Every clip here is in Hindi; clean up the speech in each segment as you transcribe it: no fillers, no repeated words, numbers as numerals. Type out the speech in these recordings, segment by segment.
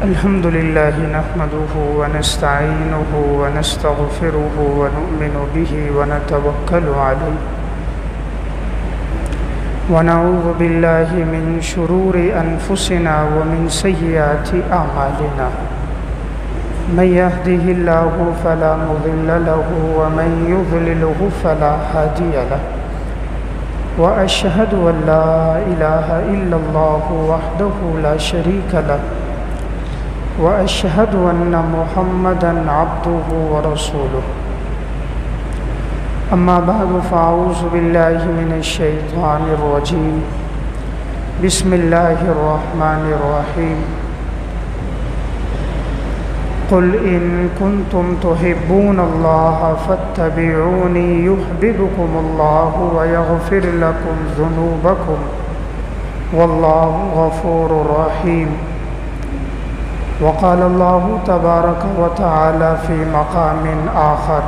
अल्हम्दुलिल्लाहि नहमदुहु व नस्तईनुहु व नस्तगफिरुहु व नु'मिनु बिहि व नतवक्कलु अलैहि व नऊज़ु बिल्लाहि मिन शुरूरि अनफुसिना व मिन सय्यिआति अअमालिना मन यहदिहिल्लाहु फला मुदिल्ल लहु व मन युद्लिलहु फला हादिय लहु व अशहदु अल्ला इलाहा इल्लल्लाहु वहदहु ला शरीक लहु व अशहदु अन्न मुहम्मदन अब्दुहु व रसूलुहु अम्मा बअद फ़अऊज़ु बिल्लाहि मिनश शैतानिर रजीम बिस्मिल्लाहिर रहमानिर रहीम क़ुल इन कुन्तुम तुहिब्बूनल्लाह फ़त्तबिऊनी युहब्बिबकुमुल्लाहु व यग़फ़िर लकुम ज़ुनूबकुम वल्लाहु गफ़ूरुर रहीम। वक़ाल अल्लाहु तबारक व तआला फ़ी मक़ामिन आख़र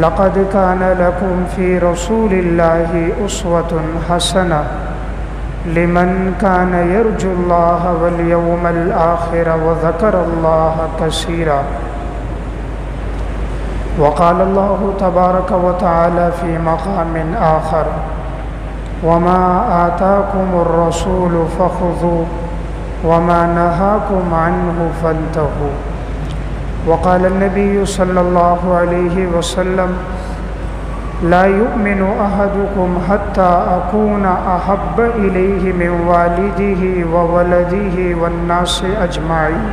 लक़द कान लकुम फ़ी रसूलिल्लाहि उस्वतुन हसना लिमन कान यरजुल्लाह वल यौमल आख़िर व ज़करल्लाह कसीरा। वक़ाल अल्लाहु तबारक व तआला फ़ी मक़ामिन आख़र वमा आताकुमुर रसूलु फ़ख़ुज़ूहु वमा नहाकुम अन्हु फ़न्तहू। वक़ाल नबी सल्लल्लाहु अलैहि वसल्लम ला युमिनु अहदुकुम हत्ता अकूना अहब्ब इलैहि मिन वालिदिही व वलदिही वन्नासि अजमाईन।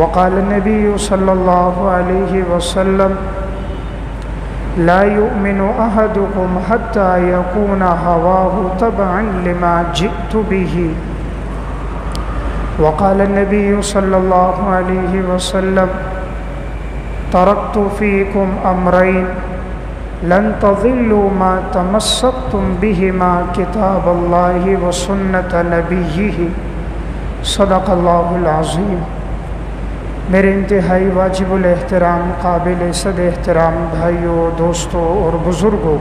वक़ाल नबी सल्लल्लाहु अलैहि वसल्लम ला युमिनु अहदुकुम हत्ता यकूना हवाहु तबअन लिमा जिअतु बिही। वक़ाल नबी सल्लल्लाहु अलैहि वसल्लम तरक्तु फ़ीकुम अमरैन लन तज़िल्लू मा तमस्सक्तुम बिहिमा किताबल्लाहि व सुन्नत नबिय्यिहि सदक़ल्लाहुल अज़ीम। मेरे इंतहाई वाजिबुल एहतराम काबिल सद एहतराम भाइयों, दोस्तों और बुज़ुर्गों,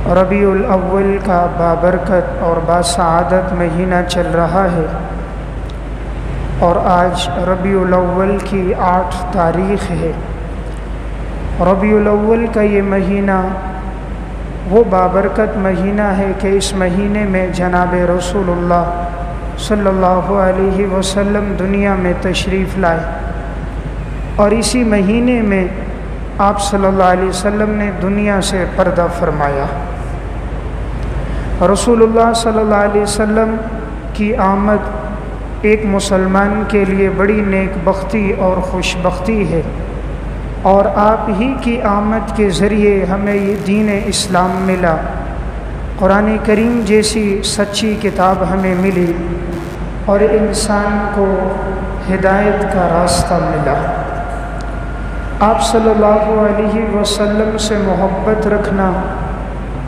रबीउल अव्वल का बाबरकत और बासआदत महीना चल रहा है और आज रबीउल अव्वल की 8 तारीख़ है। रबीउल अव्वल का ये महीना वो बाबरकत महीना है कि इस महीने में जनाब रसूलुल्लाह सल्लल्लाहु अलैहि वसल्लम दुनिया में तशरीफ़ लाए और इसी महीने में आप सल्लल्लाहु अलैहि वसल्लम ने दुनिया से पर्दा फरमाया। रसूलुल्लाह सल्लल्लाहु अलैहि वसल्लम की आमद एक मुसलमान के लिए बड़ी नेक बख्ती और खुशबख्ती है और आप ही की आमद के ज़रिए हमें ये दीन इस्लाम मिला, कुरान करीम जैसी सच्ची किताब हमें मिली और इंसान को हिदायत का रास्ता मिला। आप सल्लल्लाहु अलैहि वसल्लम से मोहब्बत रखना,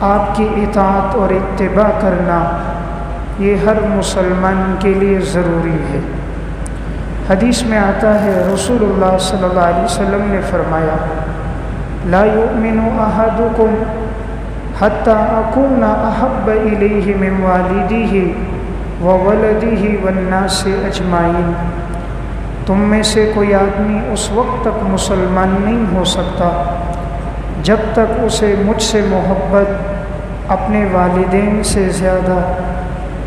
आपकी इताअत और इत्तिबा करना ये हर मुसलमान के लिए ज़रूरी है। हदीस में आता है रसूलुल्लाह सल्लल्लाहु अलैहि वसल्लम ने फरमाया ला युमिनु अहदुकुम हत्ता अकूना अहब्ब इलैहि मिन वालिदिही व वलदिही वन्नासि अजमाईन। तुम में से कोई आदमी उस वक्त तक मुसलमान नहीं हो सकता जब तक उसे मुझसे मोहब्बत अपने वालिदैन से ज़्यादा,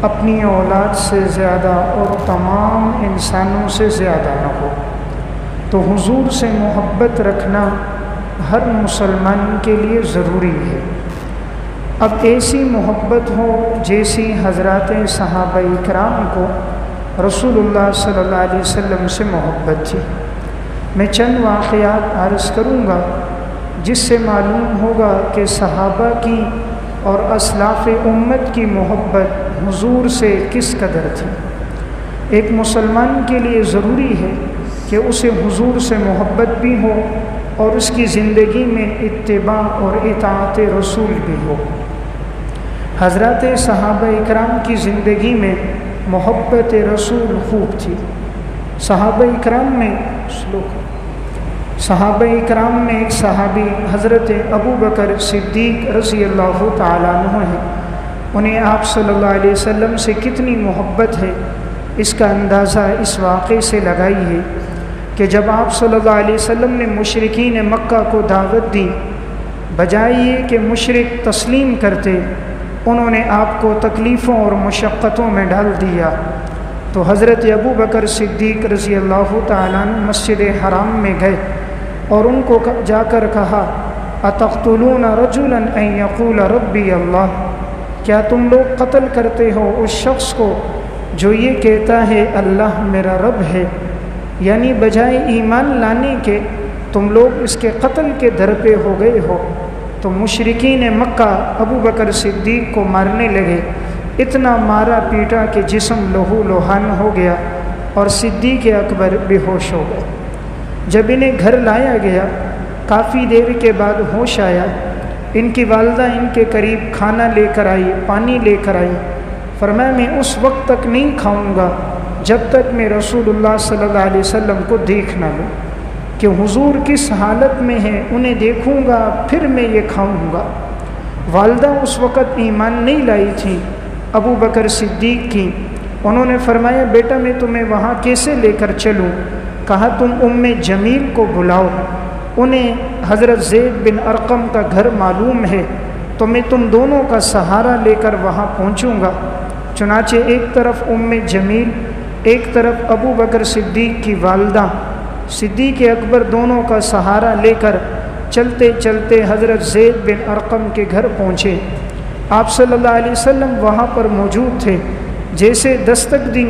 अपनी औलाद से ज़्यादा और तमाम इंसानों से ज़्यादा न हो। तो हुजूर से मोहब्बत रखना हर मुसलमान के लिए ज़रूरी है। अब ऐसी मोहब्बत हो जैसी हज़रात सहाबाए इकराम को रसूलुल्लाह सल्लल्लाहु अलैहि वसल्लम से मोहब्बत थी। मैं चंद वाक़यात अर्ज़ करूँगा जिससे मालूम होगा कि सहाबा की और असलाफ़ उम्मत की मोहब्बत हुजूर से किस कदर थी। एक मुसलमान के लिए ज़रूरी है कि उसे हुजूर से मोहब्बत भी हो और उसकी ज़िंदगी में इत्तिबा और इताअत रसूल भी हो। हज़रत सहाबा इकराम की ज़िंदगी में मोहब्बत रसूल खूब थी। सहाबा इकराम में सहाबा इकराम में एक सहाबी हज़रत अबू बकर सिद्दीक़ रज़ी अल्लाहु ताला अन्हु हैं। उन्हें आप सल्लल्लाहु अलैहि वसल्लम से कितनी मोहब्बत है, इसका अंदाज़ा इस वाक़े से लगाइए कि जब आप सल्लल्लाहु अलैहि वसल्लम ने मुशरिकीन मक्का को दावत दी, बजाय ये कि मुशरिक तस्लीम करते, उन्होंने आपको तकलीफ़ों और मुशक्क़तों में डाल दिया। तो हज़रत अबू बकर सिद्दीक़ रज़ी अल्लाह तआला अन्हु मस्जिद हराम में गए और उनको जाकर कहा, अतक़्तुलून रजुलन अन यक़ूल रब्बी अल्लाह, क्या तुम लोग कत्ल करते हो उस शख्स को जो ये कहता है अल्लाह मेरा रब है। यानी बजाय ईमान लाने के तुम लोग इसके कत्ल के दर पे हो गए हो। तो मुशरिकीन मक्का अबू बकर सिद्दीक़ को मारने लगे, इतना मारा पीटा कि जिस्म लहू लोहान हो गया और सिद्दीक़ अकबर बेहोश हो गए। जब इन्हें घर लाया गया, काफ़ी देर के बाद होश आया। इनकी वालदा इनके करीब खाना लेकर आई, पानी लेकर आई। फरमाया मैं उस वक्त तक नहीं खाऊंगा जब तक मैं रसूलुल्लाह सल्लल्लाहु अलैहि वसल्लम को देख ना लूँ कि हुजूर किस हालत में है, उन्हें देखूंगा फिर मैं ये खाऊंगा। वालदा उस वक़्त ईमान नहीं लाई थी अबू बकर सिद्दीक़ की। उन्होंने फरमाया बेटा मैं तुम्हें वहाँ कैसे लेकर चलूँ। कहा तुम उम्मे जमील को बुलाओ, उन्हें हज़रत ज़ैद बिन अरक़म का घर मालूम है, तो मैं तुम दोनों का सहारा लेकर वहाँ पहुँचूँगा। चुनाचे एक तरफ उम्मे जमील, एक तरफ अबू बकर सिद्दीक़ की वालदा सिद्दीक़ अकबर दोनों का सहारा लेकर चलते चलते हज़रत ज़ैद बिन अरक़म के घर पहुँचे। आप सल्लल्लाहु अलैहि वसल्लम वहाँ पर मौजूद थे। जैसे दस्तक दी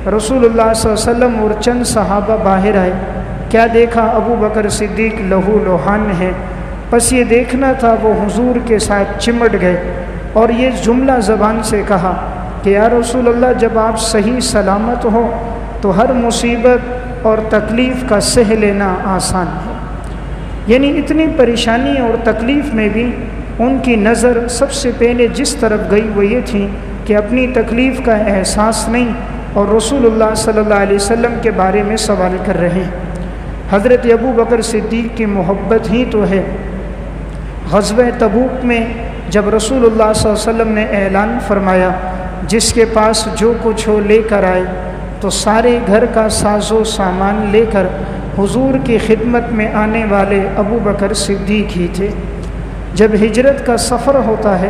रसूलुल्लाह सल्लल्लाहु अलैहि वसल्लम और चंद सहाबा बाहर आए, क्या देखा अबू बकर सिद्दीक़ लहू लोहान है। बस ये देखना था वो हुजूर के साथ चिमट गए और ये जुमला ज़बान से कहा कि या रसूलल्लाह जब आप सही सलामत हो तो हर मुसीबत और तकलीफ़ का सह लेना आसान है। यानी इतनी परेशानी और तकलीफ़ में भी उनकी नज़र सबसे पहले जिस तरफ गई वो ये थी कि अपनी तकलीफ़ का एहसास नहीं और रसूलुल्लाह सल्लल्लाहु अलैहि वसल्लम के बारे में सवाल कर रहे हैं। हज़रत अबू बकर सिद्दीक़ की मोहब्बत ही तो है। ग़ज़वे तबूक में जब रसूलुल्लाह सल्लल्लाहु अलैहि वसल्लम ने ऐलान फरमाया जिसके पास जो कुछ हो लेकर आए, तो सारे घर का साजो सामान लेकर हुजूर की खिदमत में आने वाले अबू बकर सिद्दीक़ ही थे। जब हिजरत का सफ़र होता है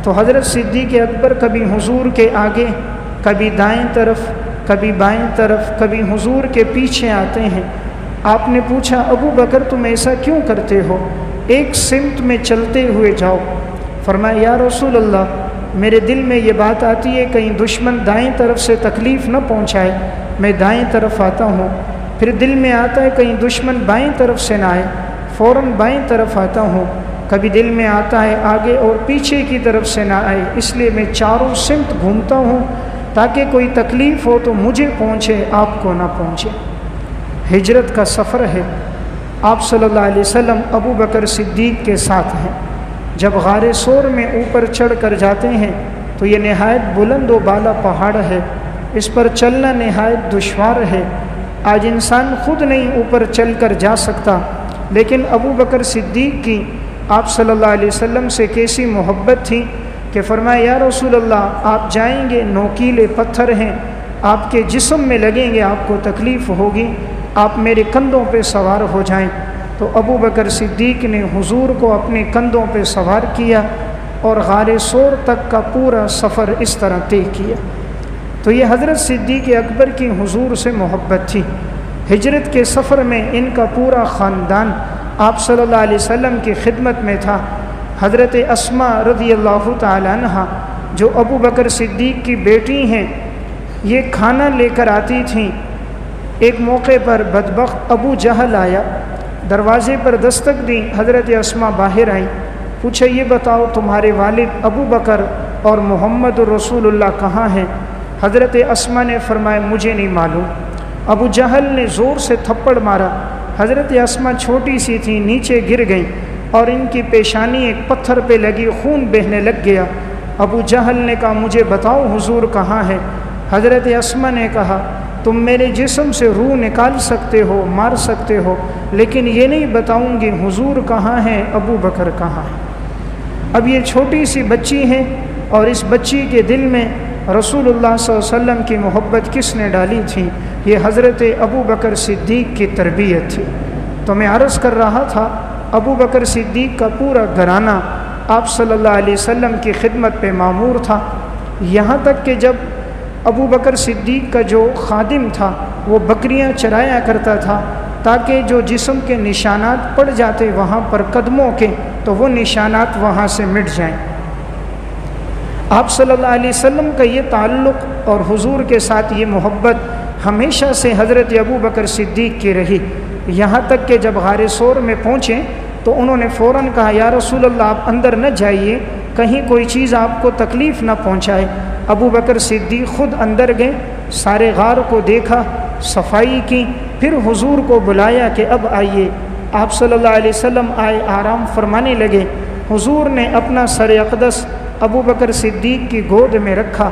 तो हज़रत सिद्दीक़ अकबर कभी हुजूर के आगे, कभी दाएं तरफ, कभी बाएं तरफ, कभी हुजूर के पीछे आते हैं। आपने पूछा अबू बकर तुम ऐसा क्यों करते हो, एक सिमत में चलते हुए जाओ। फरमाया या रसूल अल्लाह मेरे दिल में ये बात आती है कहीं दुश्मन दाएं तरफ से तकलीफ़ न पहुंचाए, मैं दाएं तरफ आता हूँ। फिर दिल में आता है कहीं दुश्मन बाएं तरफ से ना आए, फ़ौरन बाएं तरफ आता हूँ। कभी दिल में आता है आगे और पीछे की तरफ से ना आए, इसलिए मैं चारों सिमत घूमता हूँ ताकि कोई तकलीफ़ हो तो मुझे पहुँचे, आपको ना पहुँचे। हिजरत का सफ़र है। आप सल्लल्लाहु अलैहि वसल्लम अबू बकर सिद्दीक़ के साथ हैं। जब गारे सोर में ऊपर चढ़ कर जाते हैं तो ये नहायत बुलंद व बाला पहाड़ है, इस पर चलना नहायत दुश्वार है। आज इंसान खुद नहीं ऊपर चल कर जा सकता, लेकिन अबू बकर सिद्दीक़ की आप सल्लल्लाहु अलैहि वसल्लम से कैसी मोहब्बत थी कि फरमाया या रसूल अल्लाह आप जाएंगे, नोकीले पत्थर हैं, आपके जिस्म में लगेंगे, आपको तकलीफ़ होगी, आप मेरे कंधों पे सवार हो जाएं। तो अबू बकर सिद्दीक़ ने हुजूर को अपने कंधों पे सवार किया और गारे सोर तक का पूरा सफ़र इस तरह तय किया। तो ये हज़रत सिद्दीक़ अकबर की हुजूर से मोहब्बत थी। हिजरत के सफ़र में इनका पूरा ख़ानदान आप सल्लल्लाहु अलैहि वसल्लम की खिदमत में था। हज़रत अस्मा रज़ियल्लाहु ताला अन्हा जो अबू बकर सिद्दीक़ की बेटी हैं, ये खाना लेकर आती थीं। एक मौके पर बदबख्त अबू जहल आया, दरवाज़े पर दस्तक दी, हज़रत अस्मा बाहर आई, पूछा ये बताओ तुम्हारे वालिद अबू बकर और मोहम्मद रसूलुल्लाह कहाँ हैं। हज़रत अस्मा ने फरमाया मुझे नहीं मालूम। अबू जहल ने ज़ोर से थप्पड़ मारा। हज़रत अस्मा छोटी सी थी, नीचे गिर गई और इनकी पेशानी एक पत्थर पे लगी, खून बहने लग गया। अबू जहल ने कहा मुझे बताओ हुजूर कहाँ है। हज़रत अस्मा ने कहा तुम मेरे जिस्म से रूह निकाल सकते हो, मार सकते हो, लेकिन ये नहीं बताऊंगी हुजूर कहाँ हैं, अबू बकर कहाँ हैं। अब ये छोटी सी बच्ची हैं, और इस बच्ची के दिल में रसूलुल्लाह सल्लल्लाहु अलैहि वसल्लम की मोहब्बत किसने डाली थी? ये हज़रत अबू बकर सिद्दीक़ की तरबियत थी। तो मैं अर्ज़ कर रहा था, अबू बकर सिद्दीक़ का पूरा घराना आप सल्लल्लाहु अलैहि वसल्लम की खिदमत पे मामूर था। यहाँ तक कि जब अबू बकर सिद्दीक़ का जो खादिम था वो बकरियाँ चराया करता था ताकि जो जिस्म के निशानात पड़ जाते वहाँ पर कदमों के, तो वो निशानात वहाँ से मिट जाएं। आप सल्लल्लाहु अलैहि वसल्लम का ये ताल्लुक़ और हुजूर के साथ ये मोहब्बत हमेशा से हज़रत अबू बकर सिद्दीक़ की रही। यहाँ तक कि जब गारे सोर में पहुँचे तो उन्होंने फ़ौरन कहा, या रसूल अल्लाह आप अंदर न जाइए, कहीं कोई चीज़ आपको तकलीफ़ ना पहुँचाए। अबू बकर सिद्दीक़ ख़ुद अंदर गए, सारे गार को देखा, सफाई की, फिर हुजूर को बुलाया कि अब आइए। आप सल्लल्लाहु अलैहि वसल्लम आए, आराम फरमाने लगे। हुजूर ने अपना सर अक़दस अबू बकर सिद्दीक़ की गोद में रखा।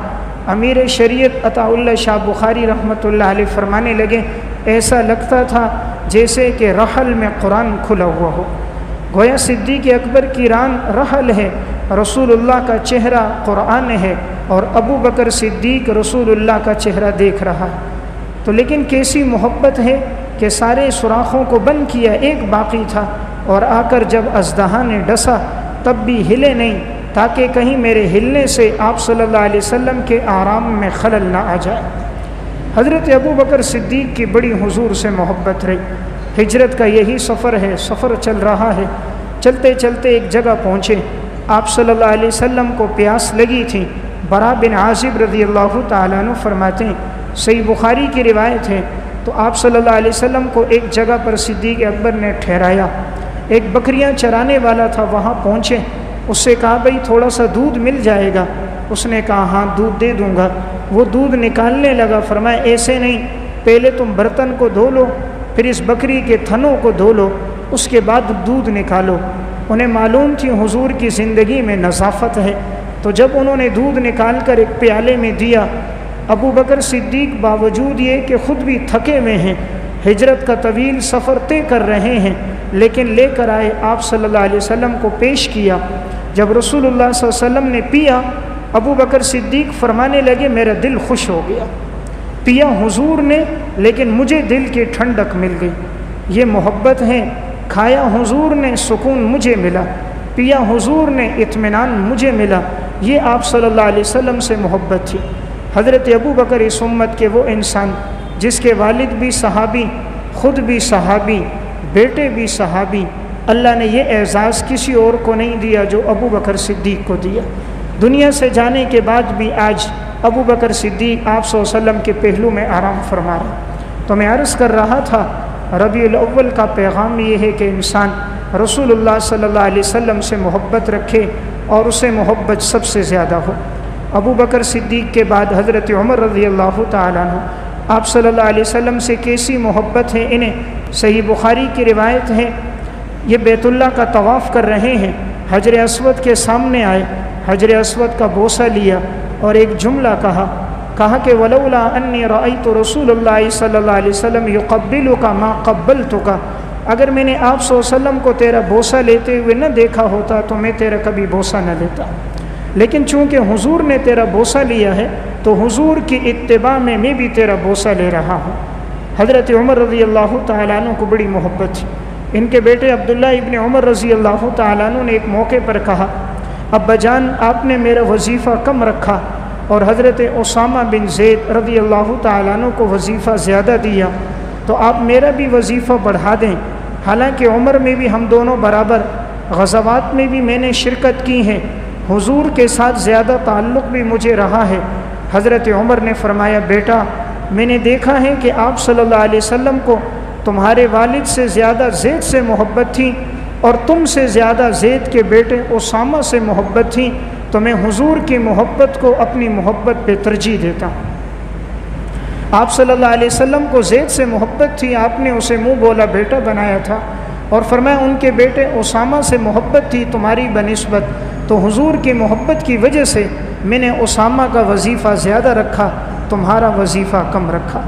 अमीर शरीयत अताउल्लाह शाह बुखारी रहमतुल्लाह अलैह फरमाने लगे, ऐसा लगता था जैसे कि रहल में कुरान खुला हुआ हो। गोया सिद्दीक़ अकबर की रान रहल है, रसूलुल्लाह का चेहरा कुरान है और अबू बकर सिद्दीक़ रसूलुल्लाह का चेहरा देख रहा है। तो लेकिन कैसी मोहब्बत है कि सारे सुराखों को बंद किया, एक बाकी था, और आकर जब अज़दहा ने डसा तब भी हिले नहीं, ताकि कहीं मेरे हिलने से आप सल्लल्लाहु अलैहि वसल्लम के आराम में खलल ना आ जाए। हज़रत अबू बकर सिद्दीक़ की बड़ी हुजूर से मोहब्बत रही। हिजरत का यही सफ़र है, सफ़र चल रहा है। चलते चलते एक जगह पहुँचे, आप सल्लल्लाहु अलैहि वसल्लम को प्यास लगी थी। बरा बिन आज़िब रज़ियल्लाहु ताला अन्हु फरमाते हैं, सही बुखारी की रिवायत है, तो आप सल्लल्लाहु अलैहि वसल्लम को एक जगह पर सिद्दीक़ अकबर ने ठहराया। एक बकरियां चराने वाला था, वहाँ पहुँचे, उससे कहा भाई थोड़ा सा दूध मिल जाएगा? उसने कहा हाँ दूध दे दूँगा। वो दूध निकालने लगा, फरमाया ऐसे नहीं, पहले तुम बर्तन को धो लो, फिर इस बकरी के थनों को धो लो, उसके बाद दूध निकालो। उन्हें मालूम थी हुजूर की ज़िंदगी में नज़ाफ़त है। तो जब उन्होंने दूध निकाल कर एक प्याले में दिया, अबू बकर सिद्दीक़ बावजूद ये कि ख़ुद भी थके हुए हैं, हिजरत का तवील सफ़र तय कर रहे हैं, लेकिन लेकर आए, आप सल्लल्लाहु अलैहि वसल्लम को पेश किया। जब रसूलुल्लाह सल्लल्लाहु अलैहि वसल्लम ने पिया, अबू बकर सिद्दीक़ फरमाने लगे मेरा दिल खुश हो गया। पिया हुजूर ने, लेकिन मुझे दिल की ठंडक मिल गई। ये मोहब्बत है। खाया हुजूर ने, सुकून मुझे मिला। पिया हुजूर ने, इत्मीनान मुझे मिला। ये आप सल्लल्लाहु अलैहि वसल्लम से मोहब्बत थी। हज़रत अबू बकर इस उम्मत के वो इंसान जिसके वालिद भी सहाबी, ख़ुद भी सहाबी, बेटे भी सहाबी। अल्लाह ने ये एज़ाज़ किसी और को नहीं दिया जो अबू बकर सिद्दीक़ को दिया। दुनिया से जाने के बाद भी आज अबू बकर सिद्दीक़ आप सल्लल्लाहु अलैहि वसल्लम के पहलू में आराम फरमा रहे। तो मैं अर्ज़ कर रहा था, रबीउल अव्वल का पैगाम ये है कि इंसान रसूलुल्लाह सल्लल्लाहु अलैहि वसल्लम से मोहब्बत रखे और उसे मोहब्बत सबसे ज़्यादा हो। अबू बकर सिद्दीक़ के बाद हज़रत उमर रज़ियल्लाहु ताला अन्हु, आप सल्लल्लाहु अलैहि वसल्लम से कैसी मोहब्बत है इन्हें। सही बुखारी की रिवायत है, ये बैतुल्लाह का तवाफ़ कर रहे हैं, हजर अस्वद के सामने आए, हजर अस्वद का बोसा लिया और एक जुमला कहा कि वलौला अन्नी रअयतु रसूलुल्लाह सल्लल्लाहु अलैहि वसल्लम युक़ब्बिलुका मा क़ब्बलतुका, अगर मैंने आप सल्लल्लाहु अलैहि वसल्लम को तेरा बोसा लेते हुए न देखा होता तो मैं तेरा कभी बोसा न लेता। लेकिन चूँकि हुजूर ने तेरा बोसा लिया है तो हुजूर की इत्तिबा में मैं भी तेरा बोसा ले रहा हूँ। हज़रत उमर रज़ियल्लाहु ताला अन्हु को बड़ी मोहब्बत थी। इनके बेटे अब्दुल्ला इब्न उमर रज़ियल्लाहु ताला अन्हु ने एक मौके पर कहा, अब्बा जान आपने मेरा वजीफ़ा कम रखा और हज़रत उसामा बिन ज़ैद रज़ियल्लाहु ताला अन्हु को वजीफ़ा ज़्यादा दिया, तो आप मेरा भी वजीफ़ा बढ़ा दें। हालांकि उम्र में भी हम दोनों बराबर, ग़ज़वात में भी मैंने शिरकत की है, हुजूर के साथ ज़्यादा ताल्लुक़ भी मुझे रहा है। हज़रत उमर ने फरमाया, बेटा मैंने देखा है कि आप सल्लल्लाहु अलैहि वसल्लम को तुम्हारे वालिद से ज़्यादा ज़ैद से मोहब्बत थी और तुमसे ज़्यादा ज़ैद के बेटे उसामा से मोहब्बत थी, तो मैं हुजूर की मोहब्बत को अपनी मोहब्बत पे तरजीह देता हूँ। आप सल्लल्लाहु अलैहि वसल्लम को ज़ैद से मोहब्बत थी, आपने उसे मुँह बोला बेटा बनाया था, और फरमाया उनके बेटे उसामा से मोहब्बत थी तुम्हारी बनिस्बत, तो हुजूर की मोहब्बत की वजह से मैंने उसामा का वजीफ़ा ज़्यादा रखा, तुम्हारा वजीफ़ा कम रखा।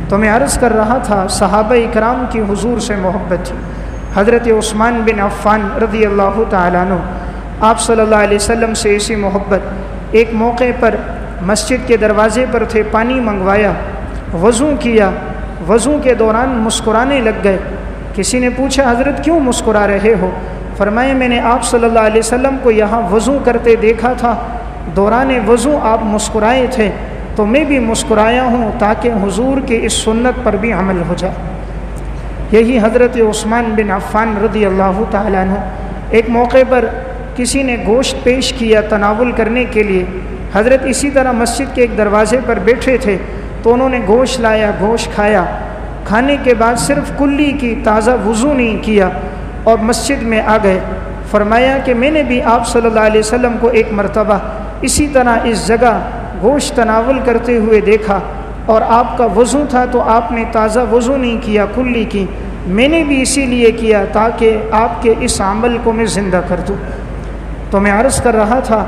तो मैं अर्ज़ कर रहा था, सहाबा इकराम की हुजूर से मोहब्बत थी। हज़रत उस्मान बिन अफ़्फ़ान रज़ियल्लाहु ताला अन्हु, आप सल्लल्लाहु अलैहि वसल्लम से ऐसी मोहब्बत एक मौके पर मस्जिद के दरवाज़े पर थे, पानी मंगवाया, वज़ू किया, वज़ू के दौरान मुस्कुराने लग गए। किसी ने पूछा हज़रत क्यों मुस्कुरा रहे हो? फरमाया मैंने आप सल्लल्लाहु अलैहि वसल्लम को यहाँ वज़ू करते देखा था, दौरान वज़ू आप मुस्कुराए थे, तो मैं भी मुस्कुराया हूँ ताकि हुजूर की इस सुन्नत पर भी अमल हो जाए। यही हज़रत उस्मान बिन अफ़्फ़ान रज़ी अल्लाह ताला अन्हु, एक मौके पर किसी ने गोश्त पेश किया तनावुल करने के लिए। हज़रत इसी तरह मस्जिद के एक दरवाज़े पर बैठे थे तो उन्होंने गोश्त लाया, गोश्त खाया। खाने के बाद सिर्फ़ कुल्ली की, ताज़ा वज़ू नहीं किया और मस्जिद में आ गए। फरमाया कि मैंने भी आप सल्लल्लाहु अलैहि वसल्लम को एक मरतबा इसी तरह इस जगह गोश्त तनावुल करते हुए देखा और आपका वज़ू था तो आपने ताज़ा वज़ू नहीं किया, कुल्ली की। मैंने भी इसीलिए किया ताकि आपके इस अमल को मैं ज़िंदा कर दूँ। तो मैं अर्ज़ कर रहा था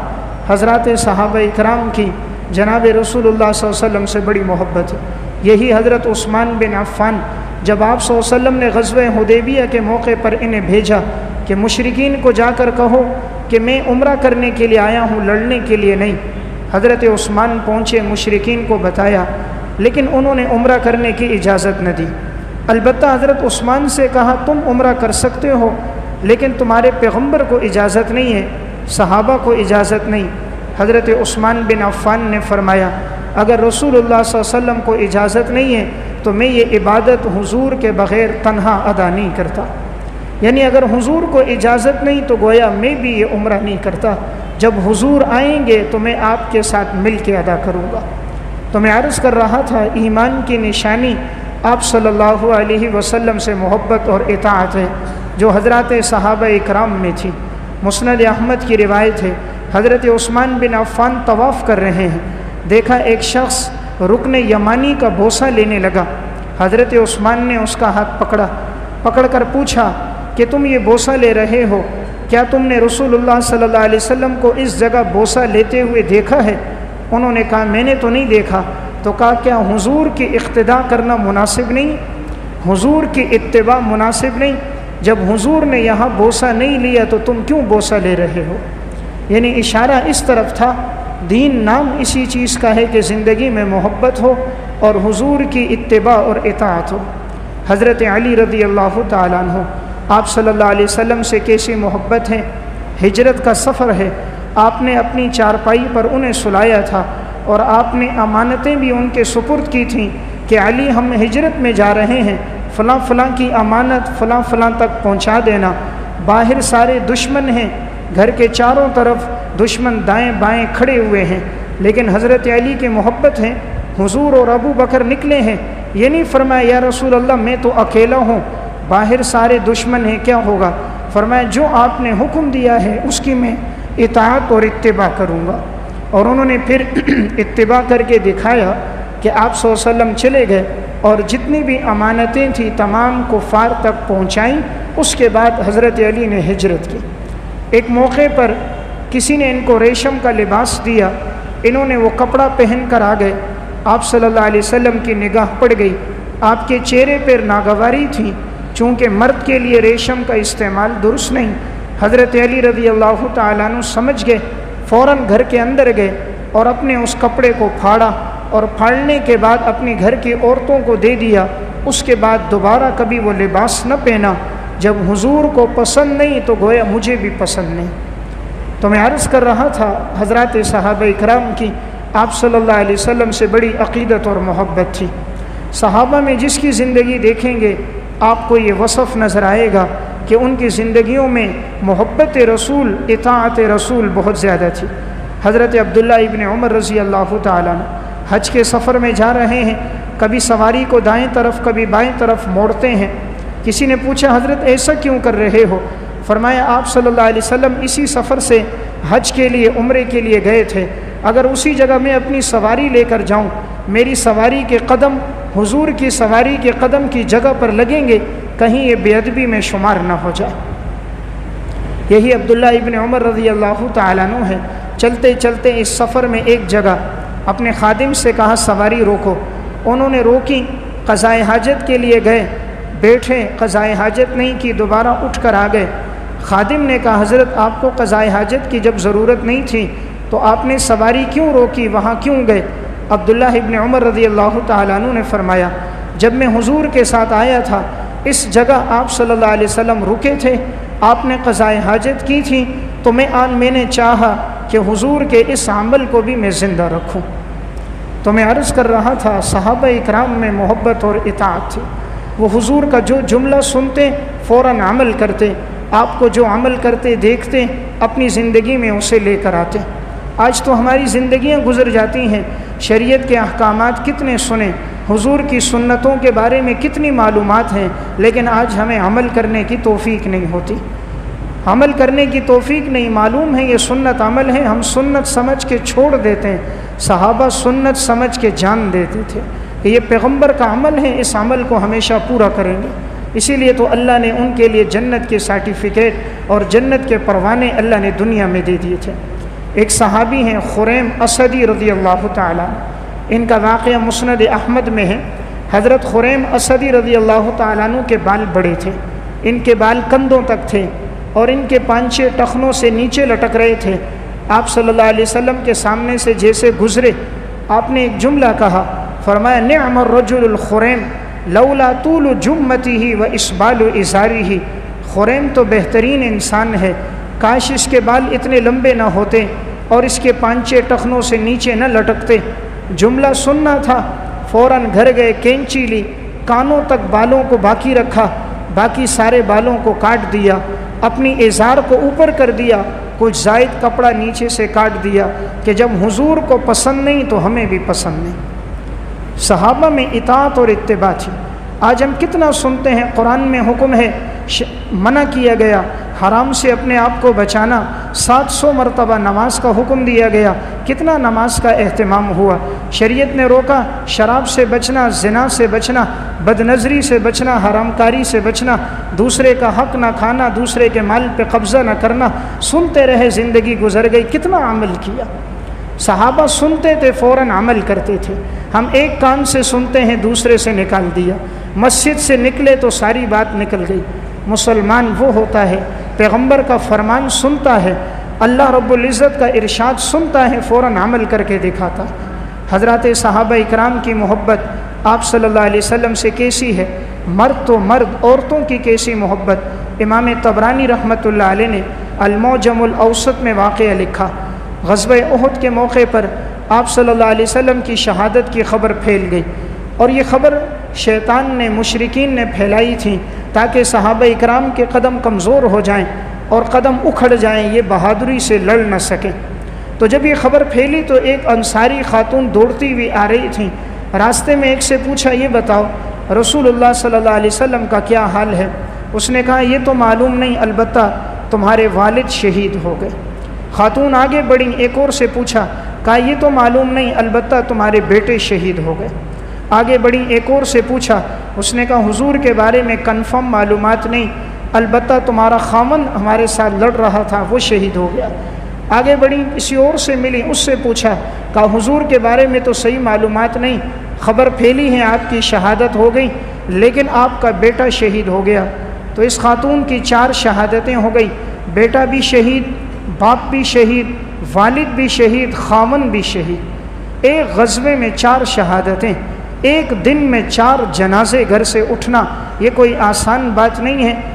हज़रात सहाबा इकराम की जनाब रसूलुल्लाह सल्लल्लाहु अलैहि वसल्लम से बड़ी मोहब्बत है। यही हज़रत उस्मान बिन अफ़्फ़ान जब आप सल्लल्लाहु अलैहि वसल्लम ने ग़ज़वे हुदैबिया के मौके पर इन्हें भेजा कि मुशरिकीन को जाकर कहो कि मैं उम्रा करने के लिए आया हूँ, लड़ने के लिए नहीं। हज़रत उस्मान पहुँचे, मुशरिकीन को बताया, लेकिन उन्होंने उम्रा करने की इजाज़त न दी। अलबत्ता हज़रत उस्मान से कहा तुम उम्रा कर सकते हो, लेकिन तुम्हारे पैगम्बर को इजाज़त नहीं है, सहाबा को इजाज़त नहीं। हज़रत उस्मान बिन अफ़्फ़ान ने फरमाया अगर रसूलुल्लाह सल्लल्लाहु अलैहि वसल्लम को इजाज़त नहीं है तो मैं ये इबादत हुजूर के बग़ैर तन्हा अदा नहीं करता। यानी अगर हुजूर को इजाज़त नहीं तो गोया मैं भी ये उम्रा नहीं करता। जब हुजूर आएंगे तो मैं आपके साथ मिल के अदा करूँगा। तो मैं अर्ज़ कर रहा था ईमान की निशानी आप सल्लल्लाहु अलैहि वसल्लम से मोहब्बत और इताअत है जो हज़रात सहाबा इकराम में थी। मुस्नद अहमद की रिवायत है, हज़रत उस्मान बिन अफ़्फ़ान तवाफ़ कर रहे हैं, देखा एक शख्स रुकन यमानी का बोसा लेने लगा। हज़रत उस्मान ने उसका हाथ पकड़ा, पकड़कर पूछा कि तुम ये बोसा ले रहे हो, क्या तुमने रसूलुल्लाह सल्लल्लाहु अलैहि वसल्लम को इस जगह बोसा लेते हुए देखा है? उन्होंने कहा मैंने तो नहीं देखा। तो कहा क्या हुजूर की इक़्तिदा करना मुनासिब नहीं, हुजूर की इत्तिबा मुनासिब नहीं? जब हुजूर ने यहाँ बोसा नहीं लिया तो तुम क्यों बोसा ले रहे हो? यानी इशारा इस तरफ था, दीन नाम इसी चीज़ का है कि ज़िंदगी में मोहब्बत हो और हुजूर की इत्तिबा और इताअत हो। हज़रत अली रज़ी अल्लाह ताला अन्हु आप सल्लल्लाहु अलैहि वसल्लम से कैसी मोहब्बत है। हिजरत का सफ़र है, आपने अपनी चारपाई पर उन्हें सुलाया था और आपने अमानतें भी उनके सुपुर्द की थीं कि अली हम हिजरत में जा रहे हैं, फ़लाँ फ़लाँ की अमानत फ़लाँ फ़लाँ तक पहुँचा देना। बाहर सारे दुश्मन हैं, घर के चारों तरफ दुश्मन दाएं बाएं खड़े हुए हैं, लेकिन हज़रत अली की मोहब्बत है। हुजूर और अबू बकर निकले हैं, ये नहीं फरमाया या रसूल अल्लाह मैं तो अकेला हूँ, बाहर सारे दुश्मन हैं, क्या होगा? फरमाया जो आपने हुक्म दिया है उसकी मैं इताअत और इत्तिबा करूँगा। और उन्होंने फिर इत्तिबा करके दिखाया कि आप सल्लल्लाहु अलैहि वसल्लम चले गए और जितनी भी अमानतें थी तमाम कुफ़ार तक पहुँचाईं। उसके बाद हज़रत अली ने हिजरत की। एक मौके पर किसी ने इनको रेशम का लिबास दिया, इन्होंने वो कपड़ा पहन कर आ गए। आप सल्लल्लाहु अलैहि वसल्लम की निगाह पड़ गई, आपके चेहरे पर नागवारी थी, चूँकि मर्द के लिए रेशम का इस्तेमाल दुरुस्त नहीं। हज़रत अली रज़ी अल्लाह ताला अन्हु समझ गए, फ़ौरन घर के अंदर गए और अपने उस कपड़े को फाड़ा और फाड़ने के बाद अपनी घर की औरतों को दे दिया। उसके बाद दोबारा कभी वो लिबास न पहना। जब हुजूर को पसंद नहीं तो गोया मुझे भी पसंद नहीं। तो मैं अर्ज़ कर रहा था हज़रात सहाबा इकराम की आप सल्लल्लाहु अलैहि वसल्लम से बड़ी अक़ीदत और मोहब्बत थी। सहाबा में जिसकी ज़िंदगी देखेंगे आपको ये वसफ़ नज़र आएगा कि उनकी ज़िंदगियों में मोहब्बत रसूल, इताअत रसूल बहुत ज़्यादा थी। हज़रत अब्दुल्ला इब्न उमर रज़ी अल्लाह ताला अन्हु हज के सफ़र में जा रहे हैं, कभी सवारी को दाएं तरफ कभी बाएं तरफ मोड़ते हैं। किसी ने पूछा हज़रत ऐसा क्यों कर रहे हो? फरमाया आप सल्लल्लाहु अलैहि वसल्लम इसी सफ़र से हज के लिए उम्रे के लिए गए थे, अगर उसी जगह मैं अपनी सवारी लेकर जाऊं, मेरी सवारी के कदम हुजूर की सवारी के कदम की जगह पर लगेंगे, कहीं ये बेअदबी में शुमार न हो जाए। यही अब्दुल्ला इब्न उमर रज़ी अल्लाह ताला अन्हु है। चलते चलते इस सफ़र में एक जगह अपने खादिम से कहा सवारी रोको। उन्होंने रोकी, क़ज़ाए हाजत के लिए गए, बैठे, क़ज़ाए हाजत नहीं की, दोबारा उठ कर आ गए। खादिम ने कहा हज़रत आपको क़ज़ाए हाजत की जब ज़रूरत नहीं थी तो आपने सवारी क्यों रोकी, वहाँ क्यों गए? अब्दुल्ला इब्न उमर रज़ियल्लाहु ताला अन्हु ने फरमाया, जब मैं हुजूर के साथ आया था, इस जगह आप सल्लल्लाहु अलैहि वसल्लम रुके थे, आपने क़ज़ाए हाजत की थी, तो मैंने चाहा कि हुजूर के इस अमल को भी मैं ज़िंदा रखूं। तो मैं अर्ज़ कर रहा था, सहाबा इकराम में मोहब्बत और इताअत थी। वो हुजूर का जो जुमला सुनते फ़ौरन अमल करते, आपको जो अमल करते देखते अपनी ज़िंदगी में उसे लेकर आते। आज तो हमारी ज़िंदगियाँ गुजर जाती हैं, शरीयत के अहकामात कितने सुने, हुजूर की सुन्नतों के बारे में कितनी मालूमात हैं, लेकिन आज हमें अमल करने की तौफीक नहीं होती। अमल करने की तौफीक नहीं, मालूम है ये सुन्नत अमल है, हम सुन्नत समझ के छोड़ देते हैं। सहाबा सुन्नत समझ के जान देते थे कि ये पैगंबर का अमल है, इस अमल को हमेशा पूरा करेंगे। इसीलिए तो अल्लाह ने उनके लिए जन्नत के सर्टिफिकेट और जन्नत के परवाने अल्लाह ने दुनिया में दे दिए थे। एक सहाबी हैं खुरैम असदी रज़ियल्लाहु ताला, इनका वाक़या मुस्नद अहमद में है। हज़रत खुरैम असदी रज़ियल्लाहु ताला अन्हु के बाल बड़े थे, इनके बाल कंधों तक थे और इनके 5-6 टखनों से नीचे लटक रहे थे। आप सल्लल्लाहु अलैहि वसल्लम के सामने से जैसे गुज़रे, आपने एक जुमला कहा, फरमाया, निअमर रजुल खुरैम लौला तूल जुम्मतिही व इसबालु इज़ारिही। खुरैम तो बेहतरीन इंसान है, काश इसके बाल इतने लंबे ना होते और इसके 5-6 टखनों से नीचे न लटकते। जुमला सुनना था, फ़ौरन घर गए, कैंची ली, कानों तक बालों को बाकी रखा, बाकी सारे बालों को काट दिया, अपनी इज़ार को ऊपर कर दिया, कुछ ज़ायद कपड़ा नीचे से काट दिया कि जब हुजूर को पसंद नहीं तो हमें भी पसंद नहीं। सहाबा में इताअत और इत्तिबा थी। आज हम कितना सुनते हैं, कुरान में हुक्म है, मना किया गया हराम से अपने आप को बचाना, 700 मरतबा नमाज का हुक्म दिया गया, कितना नमाज का एहतमाम हुआ। शरीयत ने रोका शराब से बचना, ज़िना से बचना, बदनज़री से बचना, हरामकारी से बचना, दूसरे का हक़ ना खाना, दूसरे के माल पे कब्ज़ा ना करना। सुनते रहे, ज़िंदगी गुजर गई, कितना अमल किया। सहाबा सुनते थे, फ़ौरन अमल करते थे। हम एक कान से सुनते हैं, दूसरे से निकाल दिया। मस्जिद से निकले तो सारी बात निकल गई। मुसलमान वो होता है पैगंबर का फरमान सुनता है, अल्लाह रब्बुल इज़्ज़त का इरशाद सुनता है, फ़ौरन अमल करके दिखाता। हज़रत सहाबा इकराम की मोहब्बत आप सल्लल्लाहु अलैहि वसल्लम से कैसी है, मर्द तो मर्द, औरतों की कैसी मोहब्बत। इमाम तबरानी रहमतुल्लाह अलैह ने अल-मुअजमुल औसत में वाक़या लिखा, ग़ज़वे उहद के मौके पर आप सल्लल्लाहु अलैहि वसल्लम की शहादत की खबर फैल गई और ये खबर शैतान ने, मुशरिकीन ने फैलाई थी ताकि सहाबा इकराम के कदम कमज़ोर हो जाएं और कदम उखड़ जाएं, ये बहादुरी से लड़ न सकें। तो जब ये खबर फैली तो एक अंसारी खातून दौड़ती हुई आ रही थी। रास्ते में एक से पूछा, ये बताओ रसूलुल्लाह सल्लल्लाहु अलैहि वसल्लम का क्या हाल है। उसने कहा, ये तो मालूम नहीं, अलबत्ता तुम्हारे वालिद शहीद हो गए। खातून आगे बढ़ी, एक और से पूछा, कहा ये तो मालूम नहीं, अलबत्ता तुम्हारे बेटे शहीद हो गए। आगे बढ़ी, एक और से पूछा, उसने कहा हुजूर के बारे में कन्फर्म मालूमात नहीं, अलबत्ता तुम्हारा खामन हमारे साथ लड़ रहा था, वो शहीद हो गया। आगे बढ़ी, किसी और से मिली, उससे पूछा, कहा हुजूर के बारे में तो सही मालूमात नहीं, खबर फैली है आपकी शहादत हो गई, लेकिन आपका बेटा शहीद हो गया। तो इस खातून की 4 शहादतें हो गई, बेटा भी शहीद, बाप भी शहीद, वालिद भी शहीद, खामन भी शहीद। एक ग़ज़वे में 4 शहादतें, एक दिन में 4 जनाजे घर से उठना, ये कोई आसान बात नहीं है।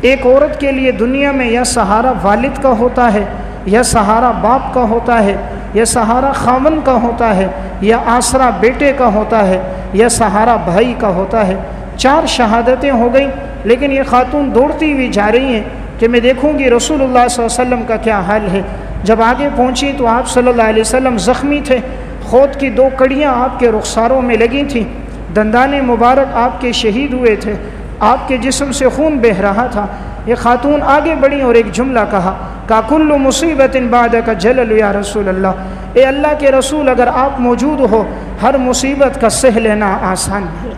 एक औरत के लिए दुनिया में या सहारा वालिद का होता है, या सहारा बाप का होता है, या सहारा खामन का होता है, या आसरा बेटे का होता है, या सहारा भाई का होता है। 4 शहादतें हो गई, लेकिन ये खातून दौड़ती हुई जा रही हैं कि मैं देखूंगी रसूलुल्लाह सल्लल्लाहु अलैहि वसल्लम का क्या हाल है। जब आगे पहुंची तो आप सल्लल्लाहु अलैहि वसल्लम ज़ख्मी थे, खौत की 2 कड़ियाँ आपके रुखसारों में लगी थीं, दंदाने मुबारक आपके शहीद हुए थे, आपके जिस्म से खून बह रहा था। ये खातून आगे बढ़ी और एक जुमला कहा, का कुल्लु मुसीबतिन बादका जलल या रसूल अल्लाह। ए अल्लाह के रसूल, अगर आप मौजूद हो हर मुसीबत का सह लेना आसान है।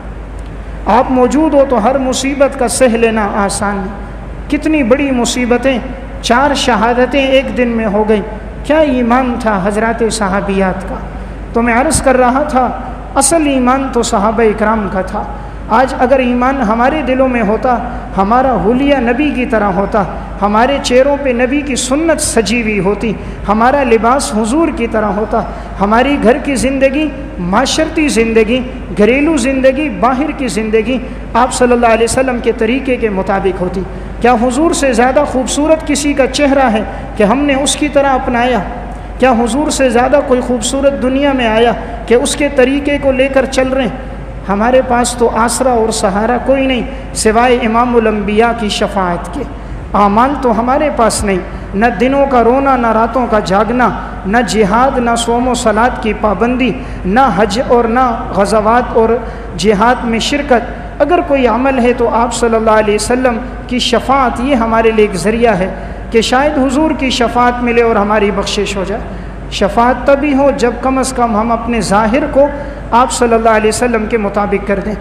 आप मौजूद हो तो हर मुसीबत का सह लेना आसान है। कितनी बड़ी मुसीबतें, 4 शहादतें एक दिन में हो गई। क्या ईमान था हज़रात सहाबियात का। तो मैं अर्ज़ कर रहा था, असल ईमान तो सहाबा इकराम का था। आज अगर ईमान हमारे दिलों में होता, हमारा हुलिया नबी की तरह होता, हमारे चेहरों पे नबी की सुन्नत सजी हुई होती, हमारा लिबास हुजूर की तरह होता, हमारी घर की ज़िंदगी, माशरती ज़िंदगी, घरेलू ज़िंदगी, बाहर की ज़िंदगी आप सल्लल्लाहु अलैहि वसल्लम के तरीक़े के मुताबिक होती। क्या हुजूर से ज़्यादा खूबसूरत किसी का चेहरा है कि हमने उसकी तरह अपनाया? क्या हुजूर से ज़्यादा कोई खूबसूरत दुनिया में आया कि उसके तरीक़े को लेकर चल रहे हैं? हमारे पास तो आसरा और सहारा कोई नहीं सिवाय इमामुल अंबिया की शफाअत के। आमाल तो हमारे पास नहीं, न दिनों का रोना, न रातों का जागना, न जिहाद, न सोमो सलात की पाबंदी, न हज और न गज़वात और जिहाद में शिरकत। अगर कोई अमल है तो आप सल्लल्लाहु अलैहि वसल्लम की शफाअत, ये हमारे लिए एक ज़रिया है कि शायद हुजूर की शफाअत मिले और हमारी बख्शिश हो जाए। शफाअत तभी हो जब कम अज़ कम हम अपने ज़ाहिर को आप सल्लल्लाहु अलैहि वसल्लम के मुताबिक कर दें।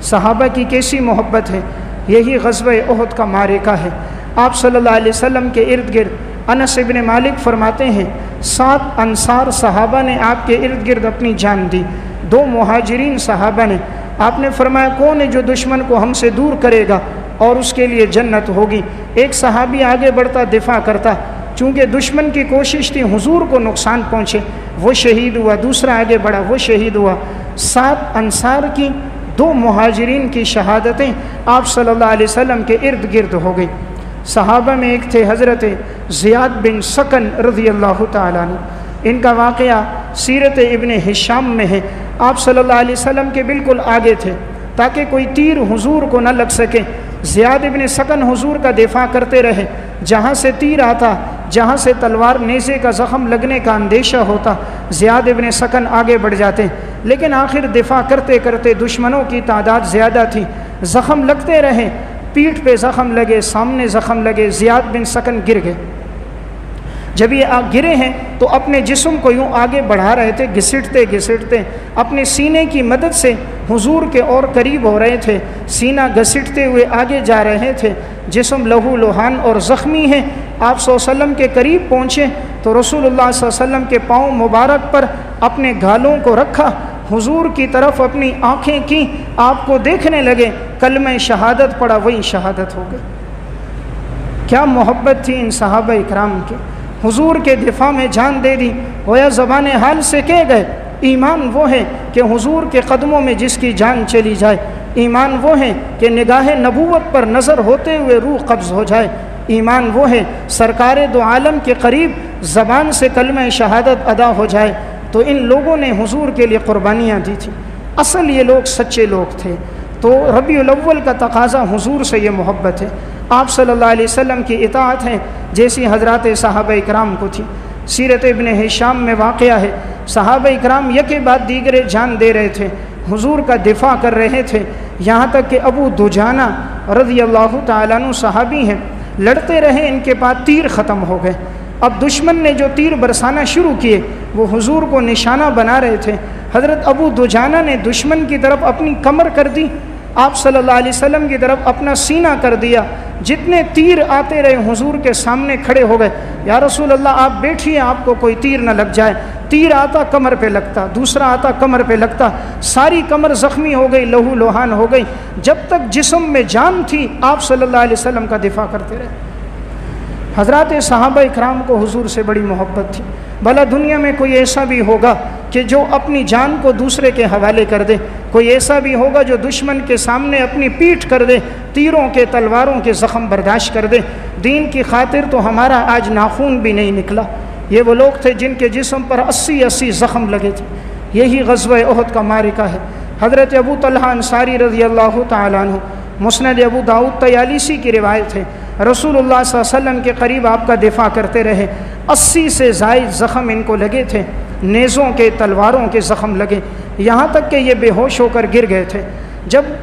सहाबा की कैसी मोहब्बत है, यही ग़ज़वे उहद का मारिका है। आप सल्लल्लाहु अलैहि वसल्लम के इर्द गिर्द अनस इब्न मालिक फरमाते हैं 7 अंसार सहाबा ने आपके इर्द गिर्द अपनी जान दी, 2 मुहाजिरीन सहाबा ने। आपने फरमाया कौन है जो दुश्मन को हमसे दूर करेगा और उसके लिए जन्नत होगी। एक सहाबी आगे बढ़ता दिफा करता, चूँकि दुश्मन की कोशिश थी हुजूर को नुकसान पहुँचे, वो शहीद हुआ। दूसरा आगे बढ़ा, वो शहीद हुआ। 7 अंसार की, 2 मुहाजिरीन की शहादतें आप सल्लल्लाहु अलैहि वसल्लम के इर्द गिर्द हो गई। सहाबा में एक थे हज़रत ज़ियाद बिन सकन रज़ियल्लाहु ताला अन्हु। इनका वाक़या सीरत इब्न हिशाम में है। आप सल्लल्लाहु अलैहि वसल्लम के बिल्कुल आगे थे ताकि कोई तीर हुजूर को न लग सके। ज़ियाद इब्न सकन हुजूर का दिफा करते रहे। जहाँ से तीर आता, जहाँ से तलवार नेज़े का ज़ख़म लगने का अंदेशा होता, ज़ियाद इब्न सकन आगे बढ़ जाते। लेकिन आखिर दिफा करते करते दुश्मनों की तादाद ज़्यादा थी, ज़ख़म लगते रहे। पीठ पे ज़ख़म लगे, सामने ज़ख़म लगे, ज़ियाद बिन सकन गिर गए। जब ये गिरे हैं तो अपने जिस्म को यूँ आगे बढ़ा रहे थे, घिसटते घिसटते अपने सीने की मदद से हुजूर के और करीब हो रहे थे। सीना घसीटते हुए आगे जा रहे थे। जिस्म लहू लुहान और ज़ख्मी है। आप सल्लल्लाहु अलैहि वसल्लम के करीब पहुँचे तो रसूलुल्लाह सल्लल्लाहु अलैहि वसल्लम के पाँव मुबारक पर अपने गालों को रखा, हुजूर की तरफ अपनी आँखें की, आपको देखने लगे, कलमे शहादत पड़ा, वही शहादत हो गई। क्या मोहब्बत थी इन सहाबा इकराम की। हुजूर के दिफा में जान दे दी, गोया ज़बान हाल से कह गए। ईमान वो है कि हुजूर के कदमों में जिसकी जान चली जाए। ईमान वो है कि निगाह नबूवत पर नज़र होते हुए रूह कब्ज़ हो जाए। ईमान वो है सरकार दो आलम के करीब ज़बान से कलमा शहादत अदा हो जाए। तो इन लोगों ने हुजूर के लिए क़ुरबानियाँ दी थी। असल ये लोग सच्चे लोग थे। तो रबीउल अव्वल का तकाज़ा हुजूर से ये मोहब्बत है, आप सल्लल्लाहु अलैहि वसल्लम की इताअत है, जैसी हज़रात सहाबा इकराम को थी। सीरत इब्न हिशाम में वाक़या है, सहाबा इकराम यके बाद दीगरे जान दे रहे थे, हुजूर का दिफा कर रहे थे। यहाँ तक कि अबू दुजाना रज़ियल्लाहु ताला अन्हु सहाबी हैं, लड़ते रहे, इनके पास तीर ख़त्म हो गए। अब दुश्मन ने जो तीर बरसाना शुरू किए वो हुजूर को निशाना बना रहे थे। हज़रत अबू दुजाना ने दुश्मन की तरफ अपनी कमर कर दी, आप सल्लल्लाहु अलैहि वसल्लम की तरफ अपना सीना कर दिया। जितने तीर आते रहे हुजूर के सामने खड़े हो गए, या रसूल अल्लाह आप बैठिए, आपको कोई तीर न लग जाए। तीर आता कमर पे लगता, दूसरा आता कमर पे लगता, सारी कमर ज़ख्मी हो गई, लहू लोहान हो गई। जब तक जिस्म में जान थी आप सल्लल्लाहु अलैहि वसल्लम का दिफा करते रहे। हज़रात सहाबा इकराम को हुजूर से बड़ी मोहब्बत थी। भला दुनिया में कोई ऐसा भी होगा कि जो अपनी जान को दूसरे के हवाले कर दे? कोई ऐसा भी होगा जो दुश्मन के सामने अपनी पीठ कर दे, तीरों के तलवारों के ज़ख़म बर्दाश्त कर दे? दीन की खातिर तो हमारा आज नाखून भी नहीं निकला। ये वो लोग थे जिनके जिस्म पर 80-80 ज़ख़म लगे थे। यही ग़ज़वा उहद का मारिका है। हज़रत अबू तलहा अंसारी रज़ियल्लाहु ताला अन्हु, मुस्नद अबू दाऊद तयालिसी की रिवायत है, रसूलुल्लाह सल्लल्लाहु अलैहि वसल्लम के करीब आपका दिफा करते रहे। 80 से ज़ायद ज़ख़म इनको लगे थे, नेज़ों के, तलवारों के ज़ख़म लगे, यहाँ तक कि ये बेहोश होकर गिर गए थे। जब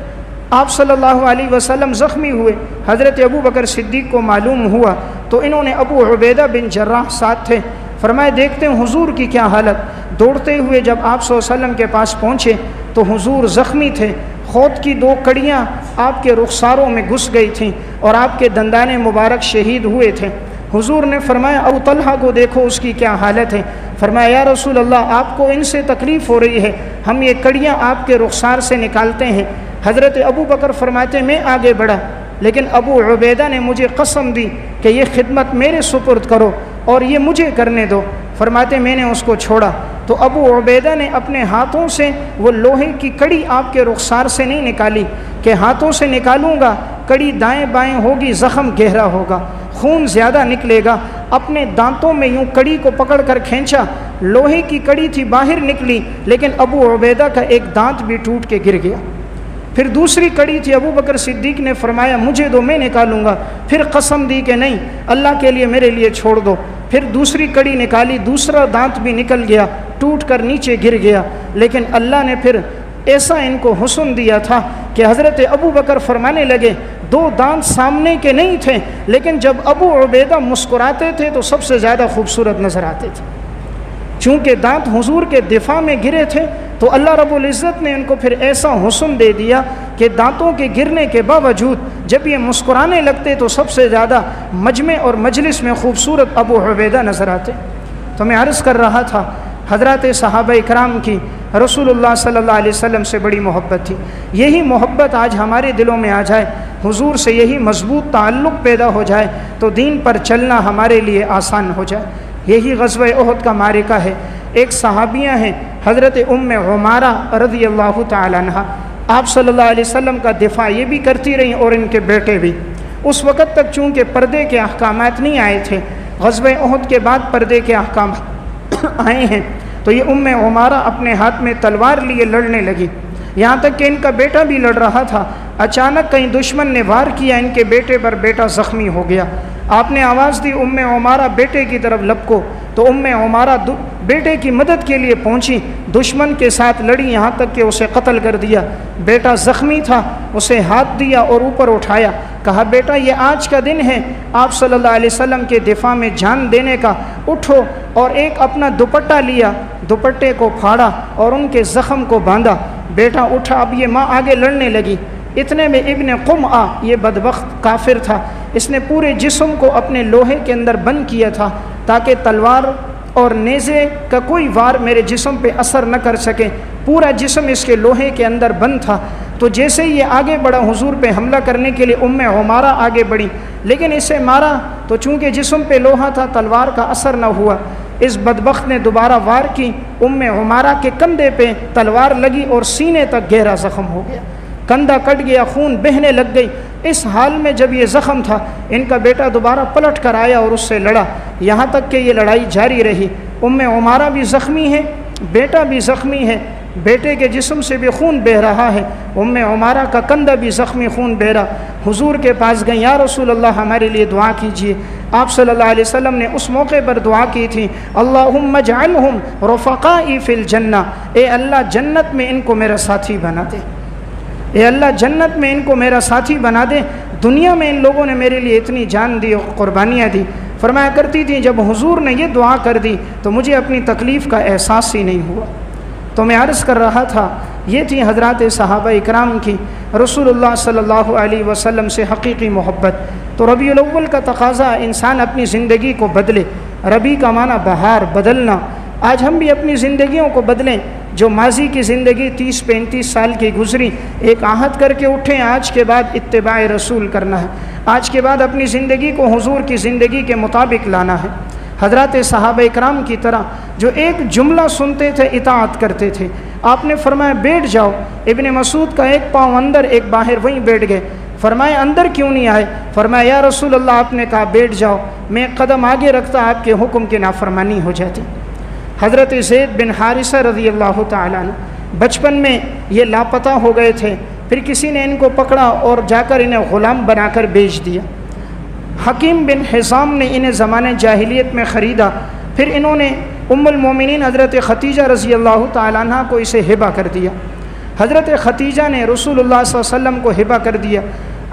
आप सल्लल्लाहु अलैहि वसल्लम ज़ख्मी हुए, हज़रत अबू बकर सिद्दीक़ को मालूम हुआ तो इन्होंने अबू उबैदा बिन जर्राह साथ थे, फरमाए देखते हैं हुजूर की क्या हालत। दौड़ते हुए जब आप सल्लल्लाहु अलैहि वसल्लम के पास पहुँचे तो हुजूर ज़ख्मी थे, खौत की 2 कड़ियाँ आपके रुखसारों में घुस गई थीं और आपके दंदाने मुबारक शहीद हुए थे। हुजूर ने फरमाया अबू तलहा को देखो, उसकी क्या हालत है। फरमाया या रसूल अल्लाह आपको इनसे तकलीफ़ हो रही है, हम ये कड़ियाँ आपके रुखसार से निकालते हैं। हज़रत अबू बकर फरमाते मैं आगे बढ़ा, लेकिन अबू उबैदा ने मुझे कसम दी कि ये खिदमत मेरे सुपुर्द करो और ये मुझे करने दो। फरमाते मैंने उसको छोड़ा तो अबू उबैदा ने अपने हाथों से वो लोहे की कड़ी आपके रुखसार से नहीं निकाली कि हाथों से निकालूंगा कड़ी दाएं बाएं होगी, ज़ख़म गहरा होगा, खून ज़्यादा निकलेगा। अपने दांतों में यूँ कड़ी को पकड़ कर खींचा, लोहे की कड़ी थी बाहर निकली, लेकिन अबू उबैदा का एक दांत भी टूट के गिर गया। फिर दूसरी कड़ी थी, अबू बकर सिद्दीक ने फरमाया मुझे दो, मैं निकालूंगा। फिर कसम दी कि नहीं, अल्लाह के लिए मेरे लिए छोड़ दो। फिर दूसरी कड़ी निकाली, दूसरा दांत भी निकल गया, टूट कर नीचे गिर गया। लेकिन अल्लाह ने फिर ऐसा इनको हुस्न दिया था कि हज़रत अबू बकर फरमाने लगे, दो दांत सामने के नहीं थे, लेकिन जब अबू उबैदा मुस्कुराते थे तो सबसे ज़्यादा खूबसूरत नज़र आते थे। चूँकि दांत हुजूर के दिफा में गिरे थे तो अल्लाह रब्बुल इज़्ज़त ने इनको फिर ऐसा हुस्न दे दिया कि दांतों के गिरने के बावजूद जब ये मुस्कुराने लगते तो सबसे ज़्यादा मजमे और मजलिस में खूबसूरत अबू उबैदा नज़र आते। तो मैं अर्ज़ कर रहा था, हज़रात सहाबा इकराम की रसूलुल्लाह सल्लल्लाहु अलैहि वसल्लम से बड़ी मोहब्बत थी। यही मोहब्बत आज हमारे दिलों में आ जाए, हुजूर से यही मजबूत ताल्लुक़ पैदा हो जाए तो दीन पर चलना हमारे लिए आसान हो जाए। यही ग़ज़वा उहद का मारिका है। एक सहाबियाँ हैं हज़रत उम्मे उमारा रज़ी अल्लाह तआला अन्हा, आप सल्लल्लाहु अलैहि वसल्लम का दिफा ये भी करती रहीं और इनके बेटे भी। उस वक़्त तक चूँकि पर्दे के अहकामात नहीं आए थे, ग़ज़वा उहद के बाद पर्दे के अहकाम आए हैं। तो ये उम्मे उमारा अपने हाथ में तलवार लिए लड़ने लगी, यहाँ तक कि इनका बेटा भी लड़ रहा था। अचानक कहीं दुश्मन ने वार किया इनके बेटे पर, बेटा ज़ख्मी हो गया। आपने आवाज़ दी उम्मे उमारा बेटे की तरफ लपको, तो उम्मे उमारा बेटे की मदद के लिए पहुंची, दुश्मन के साथ लड़ी, यहाँ तक कि उसे कत्ल कर दिया। बेटा ज़ख्मी था, उसे हाथ दिया और ऊपर उठाया, कहा बेटा ये आज का दिन है आप सल्लल्लाहु अलैहि वसल्लम के दिफा में जान देने का, उठो। और एक अपना दुपट्टा लिया, दुपट्टे को फाड़ा और उनके ज़ख़म को बांधा। बेटा उठा, अब ये माँ आगे लड़ने लगी। इतने में इब्न क़ुमआ, ये बदबख्त काफिर था, इसने पूरे जिस्म को अपने लोहे के अंदर बंद किया था ताकि तलवार और नेज़े का कोई वार मेरे जिस्म पे असर न कर सके। पूरा जिस्म इसके लोहे के अंदर बंद था। तो जैसे ही ये आगे बढ़ा हुजूर पे हमला करने के लिए, उम्मे उमारा आगे बढ़ी, लेकिन इसे मारा तो चूँकि जिस्म पे लोहा था तलवार का असर न हुआ। इस बदबख्त ने दोबारा वार की, उम्मे उमारा के कंधे पे तलवार लगी और सीने तक गहरा ज़ख़म हो गया, कंधा कट गया, खून बहने लग गई। इस हाल में जब ये ज़ख़म था, इनका बेटा दोबारा पलट कर आया और उससे लड़ा, यहाँ तक कि ये लड़ाई जारी रही। उम्मे उमारा भी ज़ख्मी है, बेटा भी ज़ख्मी है, बेटे के जिस्म से भी खून बह रहा है, उम्मे उमारा का कंधा भी ज़ख्मी, खून बह रहा। हुजूर के पास गए, या रसूल अल्लाह हमारे लिए दुआ कीजिए। आप सल्लल्लाहु अलैहि वसल्लम ने उस मौके पर दुआ की थी, अल्लाहुम्मा जअलहुम रफ़क़ाई फ़िल जन्ना, ए अल्लाह जन्नत में इनको मेरा साथी बना दे, ए अल्लाह जन्नत में इनको मेरा साथी बना दे। दुनिया में इन लोगों ने मेरे लिए इतनी जान दी और क़ुरबानियाँ दी। फरमाया करती थी जब हुजूर ने ये दुआ कर दी तो मुझे अपनी तकलीफ़ का एहसास ही नहीं हुआ। तो मैं अर्ज़ कर रहा था, ये थी हज़रात सहाबा इकराम की रसूलुल्लाह सल्लल्लाहु अलैहि वसल्लम से हकीकी मोहब्बत। तो रबीउल अव्वल का तकाज़ा इंसान अपनी ज़िंदगी को बदले। रबी का माना बहार, बदलना। आज हम भी अपनी ज़िंदगियों को बदलें। जो माजी की ज़िंदगी 30-35 साल की गुजरी, एक आहद करके उठें, आज के बाद इत्तिबाए रसूल करना है, आज के बाद अपनी ज़िंदगी को हुजूर की ज़िंदगी के मुताबिक लाना है। हज़रात सहाबा इकराम की तरह जो एक जुमला सुनते थे इताअत करते थे। आपने फरमाया बैठ जाओ, इब्ने मसूद का एक पाँव अंदर एक बाहर, वहीं बैठ गए। फरमाया अंदर क्यों नहीं आए? फरमाया या रसूल अल्लाह आपने कहा बैठ जाओ, मैं कदम आगे रखता आपके हुक्म की नाफरमानी हो जाती। हज़रत ज़ैद बिन हारिसा रज़ी अल्लाह तआला अन्हु बचपन में ये लापता हो गए थे, फिर किसी ने इनको पकड़ा और जाकर इन्हें ग़ुलाम बनाकर बेच दिया। हकीम बिन हिज़ाम ने इन्हें ज़माने जाहिलियत में ख़रीदा, फिर इन्होंने उम्मुल मोमिनीन हज़रत खतीजा रज़ी अल्लाह तआला अन्हा को इसे हिबा कर दिया। हज़रत खतीजा ने रसूलुल्लाह सल्लल्लाहु अलैहि वसल्लम को हिबा कर दिया।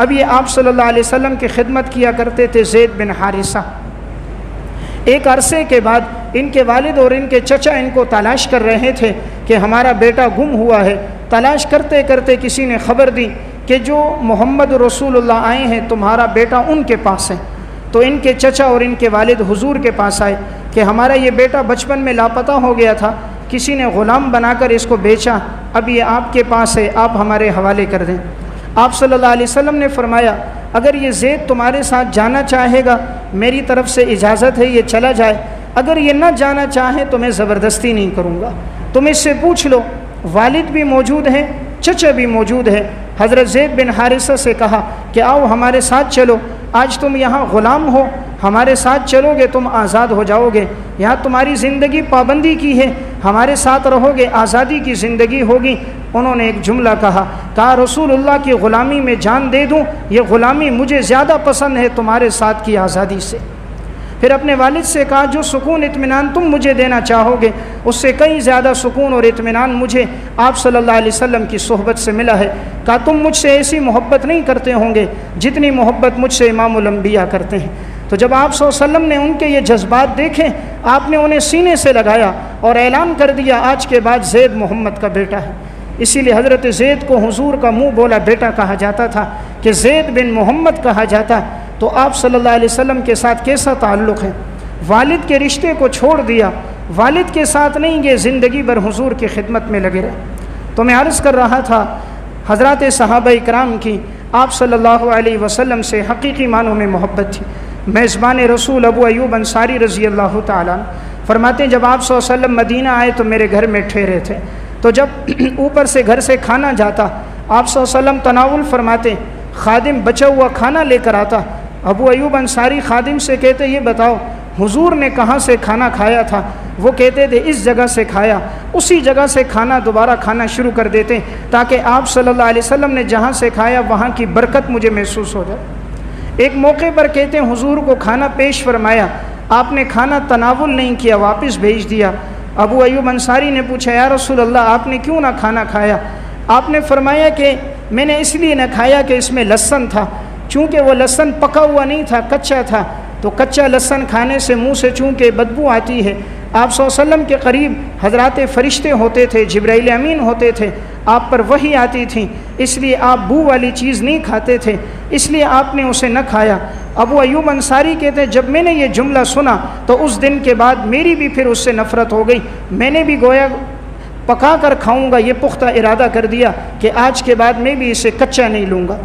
अब ये आप सल्लल्लाहु अलैहि वसल्लम की खिदमत किया करते थे ज़ैद बिन हारिसा। एक अरसे के बाद इनके वालिद और इनके चचा इनको तलाश कर रहे थे कि हमारा बेटा गुम हुआ है। तलाश करते करते किसी ने ख़बर दी कि जो मोहम्मद रसूलुल्लाह आए हैं, तुम्हारा बेटा उनके पास है। तो इनके चचा और इनके वालिद हुजूर के पास आए कि हमारा ये बेटा बचपन में लापता हो गया था, किसी ने ग़ुलाम बनाकर इसको बेचा, अब ये आपके पास है, आप हमारे हवाले कर दें। आप सल्लल्लाहु अलैहि वसल्लम ने फरमाया अगर ये ज़ैद तुम्हारे साथ जाना चाहेगा, मेरी तरफ से इजाज़त है, ये चला जाए। अगर ये ना जाना चाहे तो मैं ज़बरदस्ती नहीं करूँगा। तुम इससे पूछ लो, वालिद भी मौजूद हैं, चचा भी मौजूद है। हज़रत ज़ैद बिन हारिसा से कहा कि आओ हमारे साथ चलो, आज तुम यहाँ ग़ुलाम हो, हमारे साथ चलोगे तुम आज़ाद हो जाओगे। यहाँ तुम्हारी ज़िंदगी पाबंदी की है, हमारे साथ रहोगे आज़ादी की ज़िंदगी होगी। उन्होंने एक जुमला कहा रसूलुल्लाह की ग़ुलामी में जान दे दूँ, ये ग़ुलामी मुझे ज़्यादा पसंद है तुम्हारे साथ की आज़ादी से। फिर अपने वालिद से कहा, जो सुकून इत्मीनान तुम मुझे देना चाहोगे उससे कहीं ज़्यादा सुकून और इत्मीनान मुझे आप सल्लल्लाहु अलैहि वसल्लम की सोहबत से मिला है। कहा तुम मुझसे ऐसी मोहब्बत नहीं करते होंगे जितनी मोहब्बत मुझसे इमामुल अंबिया करते हैं। तो जब आप सल्लल्लाहु अलैहि वसल्लम ने उनके ये जज्बात देखे, आपने उन्हें सीने से लगाया और ऐलान कर दिया, आज के बाद ज़ैद मोहम्मद का बेटा है। इसीलिए हज़रत ज़ैद को हुजूर का मुँह बोला बेटा कहा जाता था कि ज़ैद बिन मोहम्मद कहा जाता। तो आप सल्लल्लाहु अलैहि वसल्लम के साथ कैसा ताल्लुक़ है, वालिद के रिश्ते को छोड़ दिया, वालिद के साथ नहीं, ये ज़िंदगी भर हुजूर की खिदमत में लगे रहे। तो मैं अर्ज़ कर रहा था, हज़रात सहाबा इकराम की आप सल्लल्लाहु अलैहि वसल्लम से हकीकी मानों में मोहब्बत थी। मेज़बान रसूल अबू अयूब अंसारी रज़ी अल्लाह ताला फरमाते हैं, जब आप सल्लल्लाहु अलैहि वसल्लम मदीना आए तो मेरे घर में ठहरे थे। तो जब ऊपर से घर से खाना जाता, आप सल्लल्लाहु अलैहि वसल्लम तनावुल फरमाते, खादिम बचा हुआ खाना लेकर आता। अबू अयूब अंसारी खादिम से कहते, ये बताओ हुजूर ने कहाँ से खाना खाया था? वो कहते थे इस जगह से खाया। उसी जगह से खाना दोबारा खाना शुरू कर देते ताकि आप सल्लल्लाहु अलैहि वसल्लम ने जहाँ से खाया वहाँ की बरकत मुझे महसूस हो जाए। एक मौके पर कहते हैं हुजूर को खाना पेश फरमाया, आपने खाना तनावुल नहीं किया, वापस भेज दिया। अबू अयूब अंसारी ने पूछा, या रसूल अल्लाह आपने क्यों ना खाना खाया? आपने फरमाया कि मैंने इसलिए न खाया कि इसमें लहसुन था, चूँकि वो लहसुन पका हुआ नहीं था, कच्चा था, तो कच्चा लहसुन खाने से मुंह से चूँकि बदबू आती है। आप सल्लल्लाहु अलैहि वसल्लम के करीब हज़रात फ़रिश्ते होते थे, जिब्राइल अमीन होते थे, आप पर वही आती थी, इसलिए आप बू वाली चीज़ नहीं खाते थे, इसलिए आपने उसे न खाया। अबू अयूब अंसारी कहते हैं, जब मैंने ये जुमला सुना तो उस दिन के बाद मेरी भी फिर उससे नफ़रत हो गई। मैंने भी गोया पका कर खाऊँगा ये पुख्ता इरादा कर दिया कि आज के बाद मैं भी इसे कच्चा नहीं लूँगा।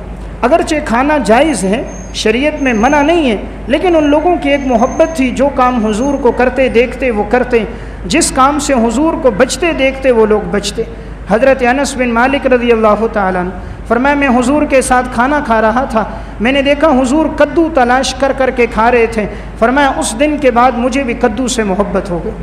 अगरचे खाना जायज़ है, शरीयत में मना नहीं है, लेकिन उन लोगों की एक मोहब्बत थी, जो काम हुजूर को करते देखते वो करते, जिस काम से हुजूर को बचते देखते वो लोग बचते। हज़रत अनस बिन मालिक रज़ी अल्लाह ताला फरमाया, मैं हुजूर के साथ खाना खा रहा था, मैंने देखा हुजूर कद्दू तलाश कर कर के खा रहे थे। फरमाया उस दिन के बाद मुझे भी कद्दू से मोहब्बत हो गई।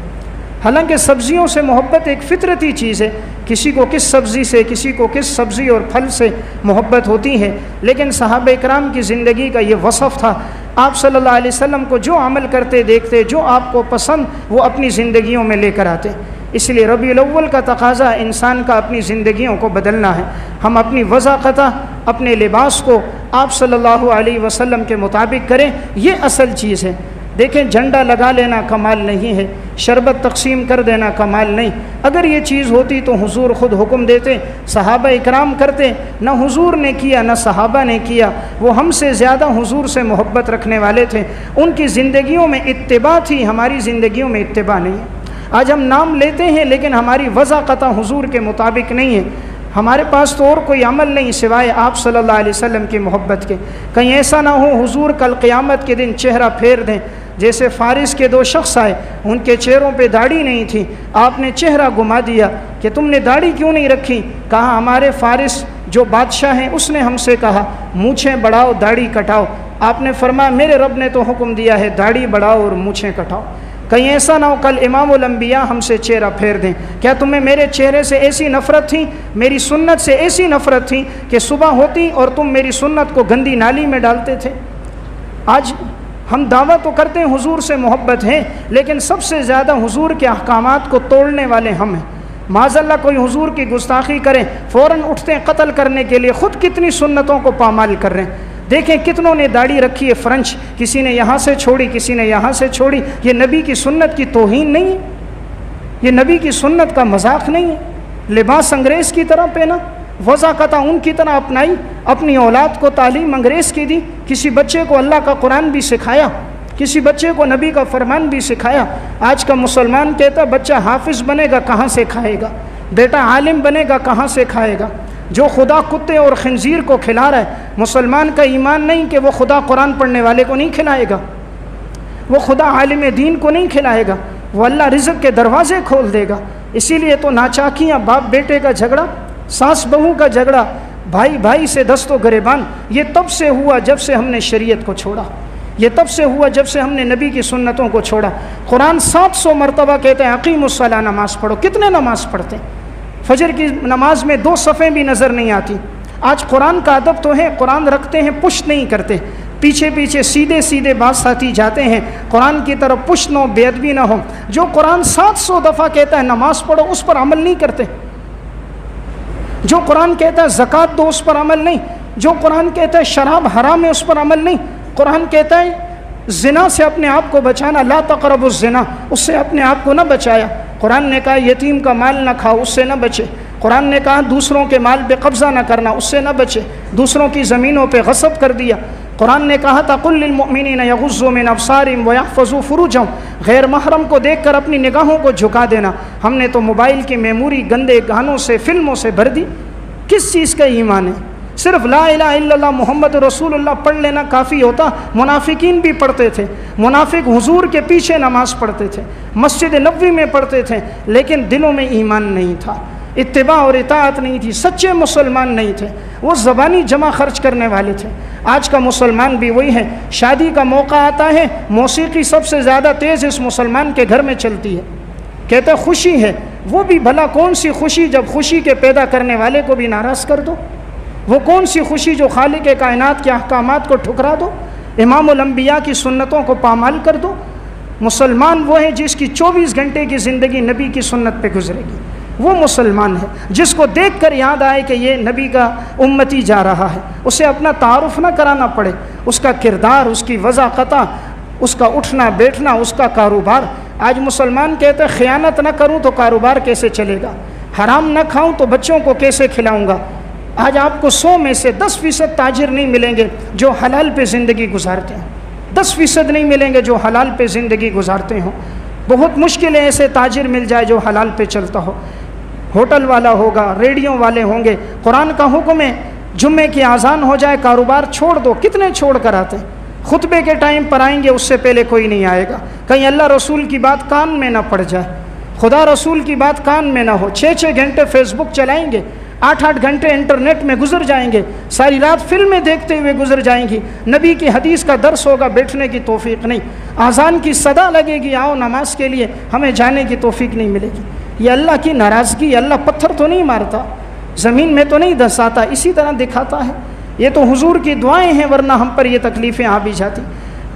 हालांकि सब्ज़ियों से मोहब्बत एक फ़ितरती चीज़ है, किसी को किस सब्ज़ी से, किसी को किस सब्ज़ी और फल से मोहब्बत होती है, लेकिन सहाबा इकराम की ज़िंदगी का ये वसफ़ था। आप सल्लल्लाहु अलैहि वसल्लम को जो अमल करते देखते, जो आपको पसंद वो अपनी ज़िंदगियों में लेकर आते। इसलिए रबीउल अव्वल का तकाज़ा इंसान का अपनी ज़िंदगियों को बदलना है। हम अपनी वज़ाक़ता, अपने लिबास को आप सल्लल्लाहु अलैहि वसल्लम के मुताबिक करें, ये असल चीज़ है। देखें, झंडा लगा लेना कमाल नहीं है, शरबत तकसीम कर देना कमाल नहीं। अगर ये चीज़ होती तो हुजूर ख़ुद हुक्म देते, सहाबा इकराम करते, न हुजूर ने किया न सहाबा ने किया। वो हमसे ज़्यादा हुजूर से मोहब्बत रखने वाले थे, उनकी ज़िंदगियों में इत्तिबा थी, हमारी ज़िंदगियों में इत्तिबा नहीं है। आज हम नाम लेते हैं लेकिन हमारी वज़ाक़ता हुजूर के मुताबिक नहीं है। हमारे पास तो और कोई अमल नहीं सिवाय आप सल्लल्लाहु अलैहि वसल्लम की मोहब्बत के। कहीं ऐसा ना हो हुजूर कल क़यामत के दिन चेहरा फेर दें, जैसे फ़ारिस के दो शख्स आए, उनके चेहरों पे दाढ़ी नहीं थी, आपने चेहरा घुमा दिया कि तुमने दाढ़ी क्यों नहीं रखी? कहा हमारे फ़ारिस जो बादशाह हैं उसने हमसे कहा मूँछें बढ़ाओ दाढ़ी कटाओ। आपने फरमाया मेरे रब ने तो हुक्म दिया है दाढ़ी बढ़ाओ और मूँछें कटाओ। कहीं ऐसा ना हो कल इमामुल अंबिया हमसे चेहरा फेर दें। क्या तुम्हें मेरे चेहरे से ऐसी नफ़रत थी, मेरी सुन्नत से ऐसी नफ़रत थी कि सुबह होती और तुम मेरी सुन्नत को गंदी नाली में डालते थे? आज हम दावा तो करते हैं हुजूर से मोहब्बत है, लेकिन सबसे ज़्यादा हुजूर के अहकामात को तोड़ने वाले हम हैं। माज़अल्लाह कोई हुजूर की गुस्ताखी करें, फ़ौरन उठते हैं कत्ल करने के लिए। ख़ुद कितनी सुन्नतों को पामाल कर रहे हैं। देखें कितनों ने दाढ़ी रखी है फ़्रेंच, किसी ने यहाँ से छोड़ी, किसी ने यहाँ से छोड़ी। ये नबी की सुन्नत की तौहीन नहीं है, ये नबी की सुन्नत का मजाक नहीं है। लिबास अंग्रेज़ की तरह पहना, वज़ाक़ता उनकी तरह अपनाई, अपनी औलाद को तालीम अंग्रेज़ की दी। किसी बच्चे को अल्लाह का कुरान भी सिखाया, किसी बच्चे को नबी का फरमान भी सिखाया। आज का मुसलमान कहता बच्चा हाफिज़ बनेगा कहाँ से खाएगा, बेटा आलिम बनेगा कहाँ से खाएगा। जो खुदा कुत्ते और खंजीर को खिला रहा है, मुसलमान का ईमान नहीं कि वो खुदा कुरान पढ़ने वाले को नहीं खिलाएगा, वो खुदा आलिम दीन को नहीं खिलाएगा, वो अल्लाह रिज़्क़ के दरवाज़े खोल देगा। इसीलिए तो नाचाकियाँ, बाप बेटे का झगड़ा, सास बहू का झगड़ा, भाई भाई से दस्तो गरेबान, ये तब से हुआ जब से हमने शरीयत को छोड़ा, ये तब से हुआ जब से हमने नबी की सुन्नतों को छोड़ा। कुरान 700 मरतबा कहते हैं अकीमुस्सलाह, नमाज़ पढ़ो। कितने नमाज़ पढ़ते हैं? फजर की नमाज में 2 सफ़े भी नज़र नहीं आती। आज कुरान का अदब तो है, कुरान रखते हैं, पुश नहीं करते, पीछे पीछे सीधे सीधे बात साथी जाते हैं, कुरान की तरफ पुश न हो, बेअदबी ना हो। जो कुरान 700 दफ़ा कहता है नमाज पढ़ो, उस पर अमल नहीं करते। जो कुरान कहता है ज़कात दो, उस पर अमल नहीं। जो कुरान कहता है शराब हराम है, उस पर अमल नहीं। कुरान कहता है ज़िना से अपने आप को बचाना, ला तक़रबुज़ ज़िना, उससे अपने आप को न बचाया। कुरान ने कहा यतीम का माल न खाओ, उससे न बचे। कुरान ने कहा दूसरों के माल पे कब्ज़ा न करना, उससे न बचे। दूसरों की ज़मीनों पे गसब कर दिया। कुरान ने कहा था कुल लिल मुअमिनीन यग़ुज़्ज़ू मिन अब्सारिहिम व यहफ़ज़ू फ़ुरूजहुम, गैर महरम को देखकर अपनी निगाहों को झुका देना। हमने तो मोबाइल की मेमोरी गंदे गानों से, फिल्मों से भर दी। किस चीज़ का ईमान है? सिर्फ ला इलाहा इल्लल्लाह मुहम्मद रसूलुल्लाह पढ़ लेना काफ़ी होता। मुनाफिकीन भी पढ़ते थे, मुनाफिक हुजूर के पीछे नमाज़ पढ़ते थे, मस्जिद नबवी में पढ़ते थे, लेकिन दिलों में ईमान नहीं था, इत्तिबा और इताअत नहीं थी, सच्चे मुसलमान नहीं थे, वो ज़बानी जमा खर्च करने वाले थे। आज का मुसलमान भी वही है। शादी का मौका आता है, मौसीकी सबसे ज़्यादा तेज़ इस मुसलमान के घर में चलती है। कहते खुशी है, वो भी भला कौन सी खुशी जब खुशी के पैदा करने वाले को भी नाराज़ कर दो? वो कौन सी खुशी जो खालिक कायनात के अहकामात को ठुकरा दो, इमामुल अंबिया की सुन्नतों को पामाल कर दो? मुसलमान वो है जिसकी 24 घंटे की ज़िंदगी नबी की सुन्नत पे गुजरेगी। वो मुसलमान है जिसको देख कर याद आए कि ये नबी का उम्मती जा रहा है। उसे अपना तारुफ ना कराना पड़े, उसका किरदार, उसकी वज़ाक़ता, उसका उठना बैठना, उसका कारोबार। आज मुसलमान कहते हैं ख़यानत ना करूँ तो कारोबार कैसे चलेगा, हराम ना खाऊँ तो बच्चों को कैसे खिलाऊँगा। आज आपको 100 में से 10% ताजिर नहीं मिलेंगे जो हलाल पे ज़िंदगी गुजारते हैं, 10% नहीं मिलेंगे जो हलाल पे ज़िंदगी गुजारते हों। बहुत मुश्किल है ऐसे ताजिर मिल जाए जो हलाल पे चलता हो। होटल वाला होगा, रेडियो वाले होंगे। कुरान का हुक्म है जुम्मे की आज़ान हो जाए कारोबार छोड़ दो। कितने छोड़ कर आते हैं? खुतबे के टाइम पर आएंगे, उससे पहले कोई नहीं आएगा। कहीं अल्लाह रसूल की बात कान में ना पड़ जाए, खुदा रसूल की बात कान में ना हो। 6-6 घंटे फेसबुक चलाएंगे, 8-8 घंटे इंटरनेट में गुजर जाएंगे, सारी रात फिल्में देखते हुए गुजर जाएंगी। नबी की हदीस का दर्स होगा, बैठने की तौफीक नहीं। आज़ान की सदा लगेगी आओ नमाज के लिए, हमें जाने की तौफीक नहीं मिलेगी। ये अल्लाह की नाराज़गी। अल्लाह पत्थर तो नहीं मारता, ज़मीन में तो नहीं धंसाता, इसी तरह दिखाता है। ये तो हुजूर की दुआएं हैं, वरना हम पर ये तकलीफ़ें आ भी जाती।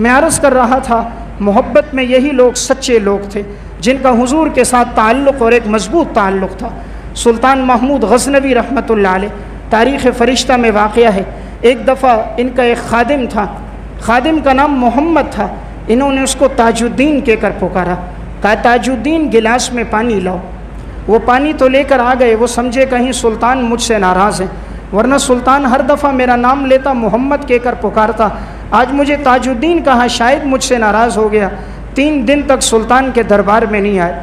मैं अर्ज़ कर रहा था मोहब्बत में यही लोग सच्चे लोग थे जिनका हुजूर के साथ ताल्लुक़ और एक मज़बूत ताल्लुक़ था। सुल्तान महमूद गज़नवी रहमतुल्लाह अलैह, तारीख़ फ़रिश्ता में वाक़या है। एक दफ़ा इनका एक खादिम था, खादिम का नाम मोहम्मद था। इन्होंने उसको ताजुद्दीन कहकर पुकारा, कहा ताजुद्दीन गिलास में पानी लाओ। वो पानी तो लेकर आ गए। वो समझे कहीं सुल्तान मुझसे नाराज़ है, वरना सुल्तान हर दफ़ा मेरा नाम लेता, मोहम्मद कहकर पुकारता। आज मुझे ताजुद्दीन कहा, शायद मुझसे नाराज़ हो गया। 3 दिन तक सुल्तान के दरबार में नहीं आए।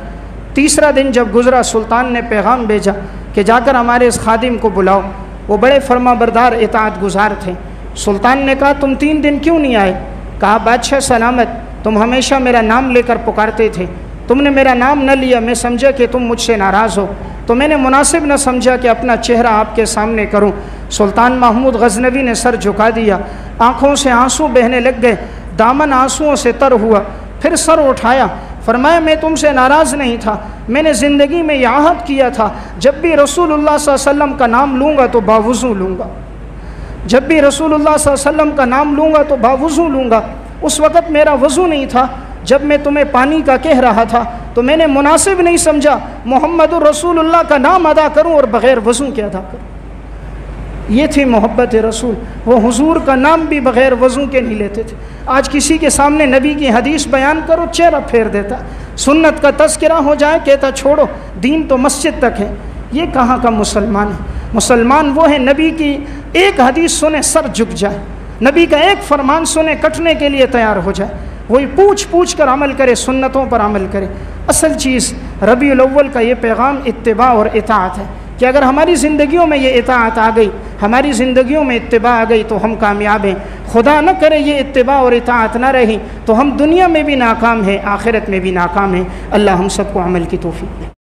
तीसरा दिन जब गुज़रा, सुल्तान ने पैगाम भेजा कि जाकर हमारे इस खादिम को बुलाओ। वो बड़े फरमाबरदार इताअत गुज़ार थे। सुल्तान ने कहा तुम 3 दिन क्यों नहीं आए? कहा बादशाह सलामत, तुम हमेशा मेरा नाम लेकर पुकारते थे, तुमने मेरा नाम न लिया। मैं समझा कि तुम मुझसे नाराज़ हो, तो मैंने मुनासिब न समझा कि अपना चेहरा आपके सामने करूं। सुल्तान महमूद गज़नवी ने सर झुका दिया, आँखों से आंसू बहने लग गए, दामन आंसुओं से तर हुआ। फिर सर उठाया, फरमाया मैं तुमसे नाराज़ नहीं था, मैंने ज़िंदगी में यह आहद किया था जब भी रसूलुल्लाह सल्लल्लाहु अलैहि वसल्लम का नाम लूँगा तो बावुज़ू लूँगा, जब भी रसूलुल्लाह सल्लल्लाहु अलैहि वसल्लम का नाम लूँगा तो बावुज़ू लूँगा। उस वक़्त मेरा वज़ू नहीं था, जब मैं तुम्हें पानी का कह रहा था तो मैंने मुनासिब नहीं समझा मोहम्मदुर रसूलुल्लाह का नाम अदा करूं और बग़ैर वज़ू के अदा करूं। ये थी मोहब्बत रसूल। वो हुजूर का नाम भी बग़ैर वज़ू के नहीं लेते थे। आज किसी के सामने नबी की हदीस बयान करो, चेहरा फेर देता। सुन्नत का तज़किरा हो जाए, कहता छोड़ो, दीन तो मस्जिद तक है। ये कहाँ का मुसलमान है? मुसलमान वो है नबी की एक हदीस सुने सर झुक जाए, नबी का एक फरमान सुने कटने के लिए तैयार हो जाए, वही पूछ पूछ कर अमल करे, सुन्नतों पर अमल करे। असल चीज़ रबीउल अव्वल का ये पैगाम इत्तिबा और इताअत है। कि अगर हमारी ज़िंदगियों में ये इताअत आ गई, हमारी ज़िंदगियों में इत्तिबा आ गई तो हम कामयाब हैं। खुदा न करे ये इत्तिबा और इताअत ना रही तो हम दुनिया में भी नाकाम हैं, आखिरत में भी नाकाम हैं। अल्लाह हम सबको अमल की तौफीक दे।